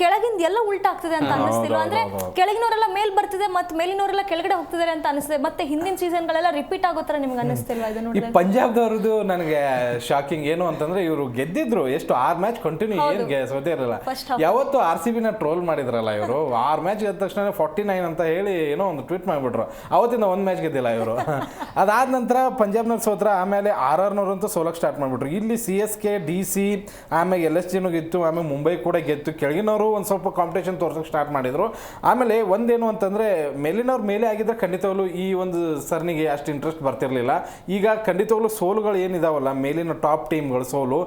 C: ಕೆಳಗಿಂದ ಎಲ್ಲ ಉಲ್ಟಾ ಆಗ್ತಿದೆ ಅಂತ ಅನಿಸ್ತಿಲ್ಲ. ಅಂದ್ರೆ ಕೆಳಗಿನವರೆಲ್ಲ ಮೇಲ್ ಬರ್ತಿದೆ, ಮತ್ತೆ ಮೇಲಿನವರೆಲ್ಲ ಕೆಳಗಡೆ ಹೋಗ್ತಿದ್ದಾರೆ ಅಂತ ಅನಿಸ್ತಿದೆ. ಮತ್ತೆ ಹಿಂದಿನ ಸೀಸನ್ಗಳೆಲ್ಲ ರಿಪೀಟ್ ಆಗೋ ಥರ ನಿಮ್ಗೆ ಅನಿಸ್ತಿಲ್ವಾ ಇದು ನೋಡಿ?
D: ಈ ಪಂಜಾಬ್ದವ್ರದ್ದು ನನಗೆ ಶಾಕಿಂಗ್ ಏನು ಅಂತಂದ್ರೆ, ಇವರು ಗೆದ್ದಿದ್ರು ಎಷ್ಟು 6 ಮ್ಯಾಚ್ ಕಂಟಿನ್ಯೂ, ಏನು ಸೋತೇ ಇರಲಿಲ್ಲ. ಯಾವತ್ತು RCBನ ಟ್ರೋಲ್ ಮಾಡಿದ್ರಲ್ಲ ಇವರು, 6 ಮ್ಯಾಚ್ ಗೆದ್ದ ತಕ್ಷಣ 49 ಅಂತ ಹೇಳಿ ಏನೋ ಒಂದು ಟ್ವೀಟ್ ಮಾಡಿಬಿಟ್ರು. ಅವತ್ತಿಂದ 1 ಮ್ಯಾಚ್ ಗೆದ್ದಿಲ್ಲ ಇವರು. ಅದಾದ ನಂತರ ಪಂಜಾಬ್ನವ್ರು ಸೋತ್ರ, ಆಮೇಲೆ RRನವ್ರಂತೂ ಸೋಲಕ್ಕೆ ಸ್ಟಾರ್ಟ್ ಮಾಡಿಬಿಟ್ರು. ಇಲ್ಲಿ CSK, DC, ಆಮೇಲೆ LSGನೂ ಗೆತ್ತು, ಆಮೇಲೆ ಮುಂಬೈ ಕೂಡ ಗೆತ್ತು. ಕೆಳಗಿನವರು ಒಂದು ಸ್ವಲ್ಪ ಕಾಂಪಿಟೇಷನ್ ತೋರ್ಸೋಕೆ ಸ್ಟಾರ್ಟ್ ಮಾಡಿದರು. ಆಮೇಲೆ ಒಂದೇನು ಅಂತಂದರೆ, ಮೇಲಿನವ್ರ ಮೇಲೆ ಆಗಿದ್ರೆ ಖಂಡಿತವಾಗ್ಲೂ ಈ ಒಂದು ಸರ್ನಿಗೆ ಅಷ್ಟು ಇಂಟ್ರೆಸ್ಟ್ ಬರ್ತಿರಲಿಲ್ಲ. ಈಗ ಖಂಡಿತವಾಗ್ಲೂ ಸೋಲುಗಳು ಏನಿದಾವಲ್ಲ, ಮೇಲಿನ ಟಾಪ್ ಟೀಮ್ಗಳು ಸೋಲು,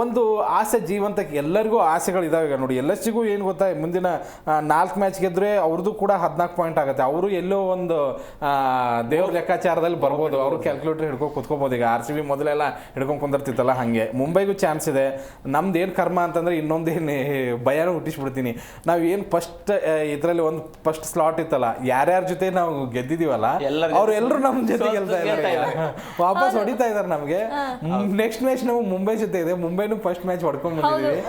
D: ಒಂದು ಆಸೆ ಜೀವಂತ, ಎಲ್ಲರಿಗೂ ಆಸೆಗಳಿದಾವೆ. ಈಗ ನೋಡಿ, LSGಗೂ ಏನು ಗೊತ್ತಾ, ಮುಂದಿನ 4 ಮ್ಯಾಚ್ ಗೆದ್ರೆ ಅವ್ರದ್ದು ಕೂಡ 14 ಪಾಯಿಂಟ್ ಆಗುತ್ತೆ. ಅವರು ಎಲ್ಲೋ ಒಂದು ದೇವ್ರ ಲೆಕ್ಕಾಚಾರದಲ್ಲಿ ಬರ್ಬೋದು, ಅವರು ಕ್ಯಾಲ್ಕುಲೇಟರ್ ಹಿಡ್ಕೊಂಡು ಕುತ್ಕೋಬೋದು. ಈಗ RCB ಮೊದಲೆಲ್ಲ ಹಿಡ್ಕೊಂಡು ಕುಂದಿರ್ತಿತ್ತಲ್ಲ, ಹಾಗೆ ಮುಂಬೈಗೂ ಚಾನ್ಸ್ ಇದೆ. ನಮ್ದು ಏನು ಕರ್ಮ ಅಂತಂದರೆ, ಇನ್ನೊಂದೇನು ಭಯನೂ ಹುಟ್ಟಿಸ್ಬಿಡ್ತೀನಿ. ನಾವು ಏನು ಫಸ್ಟ್ ಇದರಲ್ಲಿ ಒಂದು ಫಸ್ಟ್ ಸ್ಲಾಟ್ ಇತ್ತಲ್ಲ, ಯಾರ್ಯಾರ ಜೊತೆ ನಾವು ಗೆದ್ದಿದ್ದೀವಲ್ಲ ಅವ್ರೆಲ್ಲರೂ ನಮ್ಮ ಜೊತೆ ಗೆಲ್ತಾ ಇದ್ದಾರೆ, ವಾಪಸ್ ಹೊಡಿತಾ ಇದ್ದಾರೆ ನಮಗೆ. ನೆಕ್ಸ್ಟ್ ಮ್ಯಾಚ್ ನಾವು ಮುಂಬೈ ಜೊತೆ ಇದೆ, ಮುಂಬೈನು ಫಸ್ಟ್ ಮ್ಯಾಚ್ ಹೊಡ್ಕೊಂಡು ಬಂದಿದ್ದೀವಿ.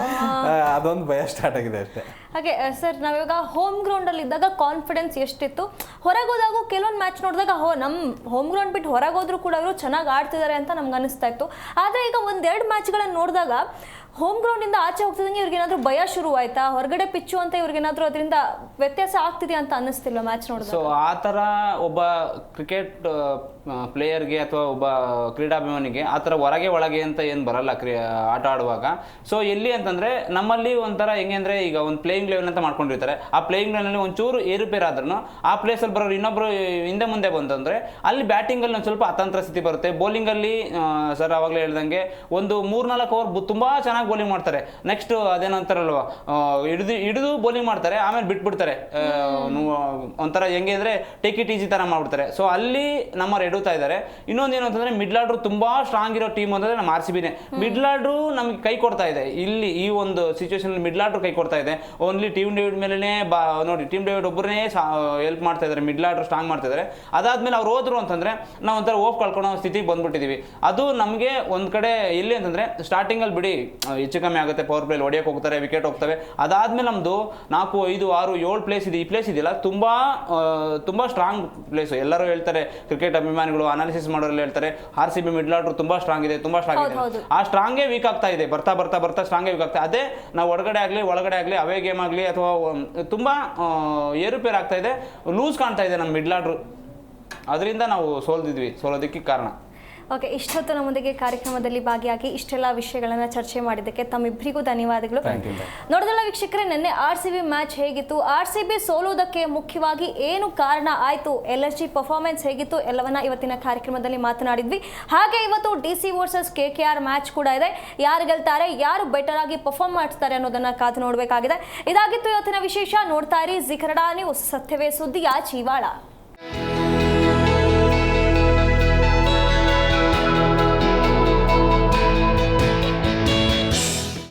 D: ಅದೊಂದು ಭಯ ಸ್ಟಾರ್ಟ್ ಆಗಿದೆ ಅಷ್ಟೇ.
C: ಹಾಗೆ ಸರ್, ನಾವಿವಾಗ ಹೋಮ್ ಗ್ರೌಂಡಲ್ಲಿ ಇದ್ದಾಗ ಕಾನ್ಫಿಡೆನ್ಸ್ ಎಷ್ಟಿತ್ತು, ಹೊರಗೆ ಹೋದಾಗ ಕೆಲವೊಂದು ಮ್ಯಾಚ್ ನೋಡಿದಾಗ ನಮ್ಮ ಹೋಮ್ ಗ್ರೌಂಡ್ ಬಿಟ್ಟು ಹೊರಗೆ ಹೋದ್ರೂ ಕೂಡ ಅವರು ಚೆನ್ನಾಗಿ ಆಡ್ತಿದ್ದಾರೆ ಅಂತ ನಮ್ಗೆ ಅನಿಸ್ತಾ ಇತ್ತು. ಆದರೆ ಈಗ 1-2 ಮ್ಯಾಚ್ಗಳನ್ನು ನೋಡಿದಾಗ ಹೋಮ್ ಗ್ರೌಂಡಿಂದ ಆಚೆ ಹೋಗ್ತಿದಂಗೆ ಇವ್ರಿಗೇನಾದ್ರೂ ಭಯ ಶುರುವಾಯ್ತಾ, ಹೊರಗಡೆ ಪಿಚ್ಚು ಅಂತ ಇವ್ರಿಗೇನಾದ್ರೂ ಅದರಿಂದ ವ್ಯತ್ಯಾಸ ಆಗ್ತಿದೆಯಾ ಅಂತ ಅನ್ನಿಸ್ತಿಲ್ಲ ಮ್ಯಾಚ್ ನೋಡಿದ್ರೆ?
E: ಸೊ ಆ ಥರ ಒಬ್ಬ ಕ್ರಿಕೆಟ್ ಪ್ಲೇಯರ್ಗೆ ಅಥವಾ ಒಬ್ಬ ಕ್ರೀಡಾಭಿಮಾನಿಗೆ ಆ ಥರ ಹೊರಗೆ ಒಳಗೆ ಅಂತ ಏನು ಬರಲ್ಲ ಆಟ ಆಡುವಾಗ. ಸೊ ಎಲ್ಲಿ ಅಂತಂದರೆ ನಮ್ಮಲ್ಲಿ ಒಂಥರ ಹೆಂಗೆ ಅಂದರೆ ಈಗ ಒಂದು ಪ್ಲೇಯಿಂಗ್ ಲೆವೆಲ್ ಅಂತ ಮಾಡ್ಕೊಂಡಿರ್ತಾರೆ. ಆ ಪ್ಲೇಯಿಂಗ್ ಲೆವೆಲಲ್ಲಿ ಒಂಚೂರು ಏರುಪೇರು ಆದ್ರೂ ಆ ಪ್ಲೇಸಲ್ಲಿ ಬರೋರು ಇನ್ನೊಬ್ಬರು ಹಿಂದೆ ಮುಂದೆ ಬಂತಂದರೆ ಅಲ್ಲಿ ಬ್ಯಾಟಿಂಗಲ್ಲಿ ಒಂದು ಸ್ವಲ್ಪ ಅತಂತ್ರ ಸ್ಥಿತಿ ಬರುತ್ತೆ. ಬೌಲಿಂಗಲ್ಲಿ ಸರ್ ಆವಾಗಲೇ ಹೇಳ್ದಂಗೆ ಒಂದು 3-4 ಓವರ್ ತುಂಬ ಚೆನ್ನಾಗಿ ಬೌಲಿಂಗ್ ಮಾಡ್ತಾರೆ. ನೆಕ್ಸ್ಟ್ ಅದೇನಂತಾರಲ್ವ ಹಿಡಿದು ಬೌಲಿಂಗ್ ಮಾಡ್ತಾರೆ, ಆಮೇಲೆ ಬಿಟ್ಬಿಡ್ತಾರೆ. ಒಂಥರ ಹೆಂಗೆ ಅಂದರೆ ಟೇಕ್ ಇಟ್ ಈಸಿ ಥರ ಮಾಡ್ಬಿಡ್ತಾರೆ. ಸೊ ಅಲ್ಲಿ ನಮ್ಮ ಎಡುತ್ತಾ ಇದ್ದಾರೆ. ಇನ್ನೊಂದು ಏನು ಅಂತಂದರೆ ಮಿಡ್ಲ್ ಆರ್ಡ್ರು ತುಂಬ ಸ್ಟ್ರಾಂಗ್ ಇರೋ ಟೀಮ್ ಅಂತಂದರೆ ನಮ್ಮ RCBನೇ. ಮಿಡ್ಲ್ ಆರ್ಡ್ರು ನಮಗೆ ಕೈ ಕೊಡ್ತಾ ಇದೆ ಇಲ್ಲಿ ಈ ಒಂದು ಸಿಚುವೇಶನ್. ಮಿಡ್ಲ್ ಆರ್ಡ್ರು ಕೈ ಕೊಡ್ತಾ ಇದೆ. ಓನ್ಲಿ ಟೀಮ್ ಡೇವಿಡ್ ಮೇಲೇ ನೋಡಿ, ಟೀಮ್ ಡೇವಿಡ್ ಒಬ್ಬರನ್ನೇ ಹೆಲ್ಪ್ ಮಾಡ್ತಾ ಇದ್ದಾರೆ, ಮಿಡ್ಲ್ ಆರ್ಡ್ರು ಸ್ಟ್ರಾಂಗ್ ಮಾಡ್ತಾ ಇದ್ದಾರೆ. ಅದಾದ್ಮೇಲೆ ಅವ್ರು ಹೋದ್ರು ಅಂತಂದರೆ ನಾವು ಒಂಥರ ಓಫ್ ಕಳ್ಕೊಳ್ಳೋ ಸ್ಥಿತಿಗೆ ಬಂದ್ಬಿಟ್ಟಿದ್ದೀವಿ. ಅದು ನಮಗೆ ಒಂದು ಕಡೆ ಎಲ್ಲಿ ಅಂತಂದರೆ ಸ್ಟಾರ್ಟಿಂಗಲ್ಲಿ ಬಿಡಿ ಹೆಚ್ಚು ಕಮ್ಮಿ ಆಗುತ್ತೆ, ಪವರ್ ಪ್ಲೇಲಿ ಹೊಡೆಯೋಕೆ ಹೋಗ್ತಾರೆ, ವಿಕೆಟ್ ಹೋಗ್ತವೆ. ಅದಾದ್ಮೇಲೆ ನಮ್ಮದು 4, 5, 6, 7 ಪ್ಲೇಸ್ ಇದೆ. ಈ ಪ್ಲೇಸ್ ಇದೆಯಲ್ಲ ತುಂಬ ಸ್ಟ್ರಾಂಗ್ ಪ್ಲೇಸು. ಎಲ್ಲರೂ ಹೇಳ್ತಾರೆ, ಕ್ರಿಕೆಟ್ ಅಭಿಮಾನಿಗಳು ಅನಾಲಿಸಿಸ್ ಮಾಡೋರೆಲ್ಲ ಹೇಳ್ತಾರೆ RCB ಮಿಡ್ಲ್ ಆರ್ಡರ್ ತುಂಬ ಸ್ಟ್ರಾಂಗ್ ಇದೆ, ತುಂಬ ಸ್ಟ್ರಾಂಗ್ ಇದೆ. ಆ ಸ್ಟ್ರಾಂಗೇ ವೀಕ್ ಆಗ್ತಾ ಇದೆ, ಬರ್ತಾ ಸ್ಟ್ರಾಂಗೇ ವೀಕ್ ಆಗ್ತಾ. ಅದೇ ನಾವು ಒಳಗಡೆ ಆಗಲಿ ಅವೇ ಗೇಮ್ ಆಗಲಿ ಅಥವಾ ತುಂಬ ಏರುಪೇರು ಆಗ್ತಾ ಇದೆ, ಲೂಸ್ ಕಾಣ್ತಾ ಇದೆ ನಮ್ಮ ಮಿಡ್ಲ್ ಆರ್ಡರ್. ಅದರಿಂದ ನಾವು ಸೋಲೋದಕ್ಕೆ ಕಾರಣ.
C: ಓಕೆ, ಇಷ್ಟೊತ್ತು ನಮ್ಮೊಂದಿಗೆ ಕಾರ್ಯಕ್ರಮದಲ್ಲಿ ಭಾಗಿಯಾಗಿ ಇಷ್ಟೆಲ್ಲ ವಿಷಯಗಳನ್ನು ಚರ್ಚೆ ಮಾಡಿದ್ದಕ್ಕೆ ತಮ್ಮಿಬ್ಬರಿಗೂ ಧನ್ಯವಾದಗಳು. ನೋಡಿದಲ್ಲ ವೀಕ್ಷಕರೇ, ನಿನ್ನೆ RCB ಮ್ಯಾಚ್ ಹೇಗಿತ್ತು, RCB ಸೋಲುವುದಕ್ಕೆ ಮುಖ್ಯವಾಗಿ ಏನು ಕಾರಣ ಆಯಿತು, LSG ಪರ್ಫಾರ್ಮೆನ್ಸ್ ಹೇಗಿತ್ತು ಎಲ್ಲವನ್ನ ಇವತ್ತಿನ ಕಾರ್ಯಕ್ರಮದಲ್ಲಿ ಮಾತನಾಡಿದ್ವಿ. ಹಾಗೆ ಇವತ್ತು DC ವರ್ಸಸ್ KKR ಮ್ಯಾಚ್ ಕೂಡ ಇದೆ. ಯಾರು ಗೆಲ್ತಾರೆ, ಯಾರು ಬೆಟರ್ ಆಗಿ ಪರ್ಫಾರ್ಮ್ ಮಾಡ್ತಾರೆ ಅನ್ನೋದನ್ನ ಕಾದು ನೋಡಬೇಕಾಗಿದೆ. ಇದಾಗಿತ್ತು ಇವತ್ತಿನ ವಿಶೇಷ. ನೋಡ್ತಾ ಇರಿ ಜಿ ಕನ್ನಡ ನ್ಯೂಸ್, ಸತ್ಯವೇ ಸುದ್ದಿಯ ಜೀವಾಳ.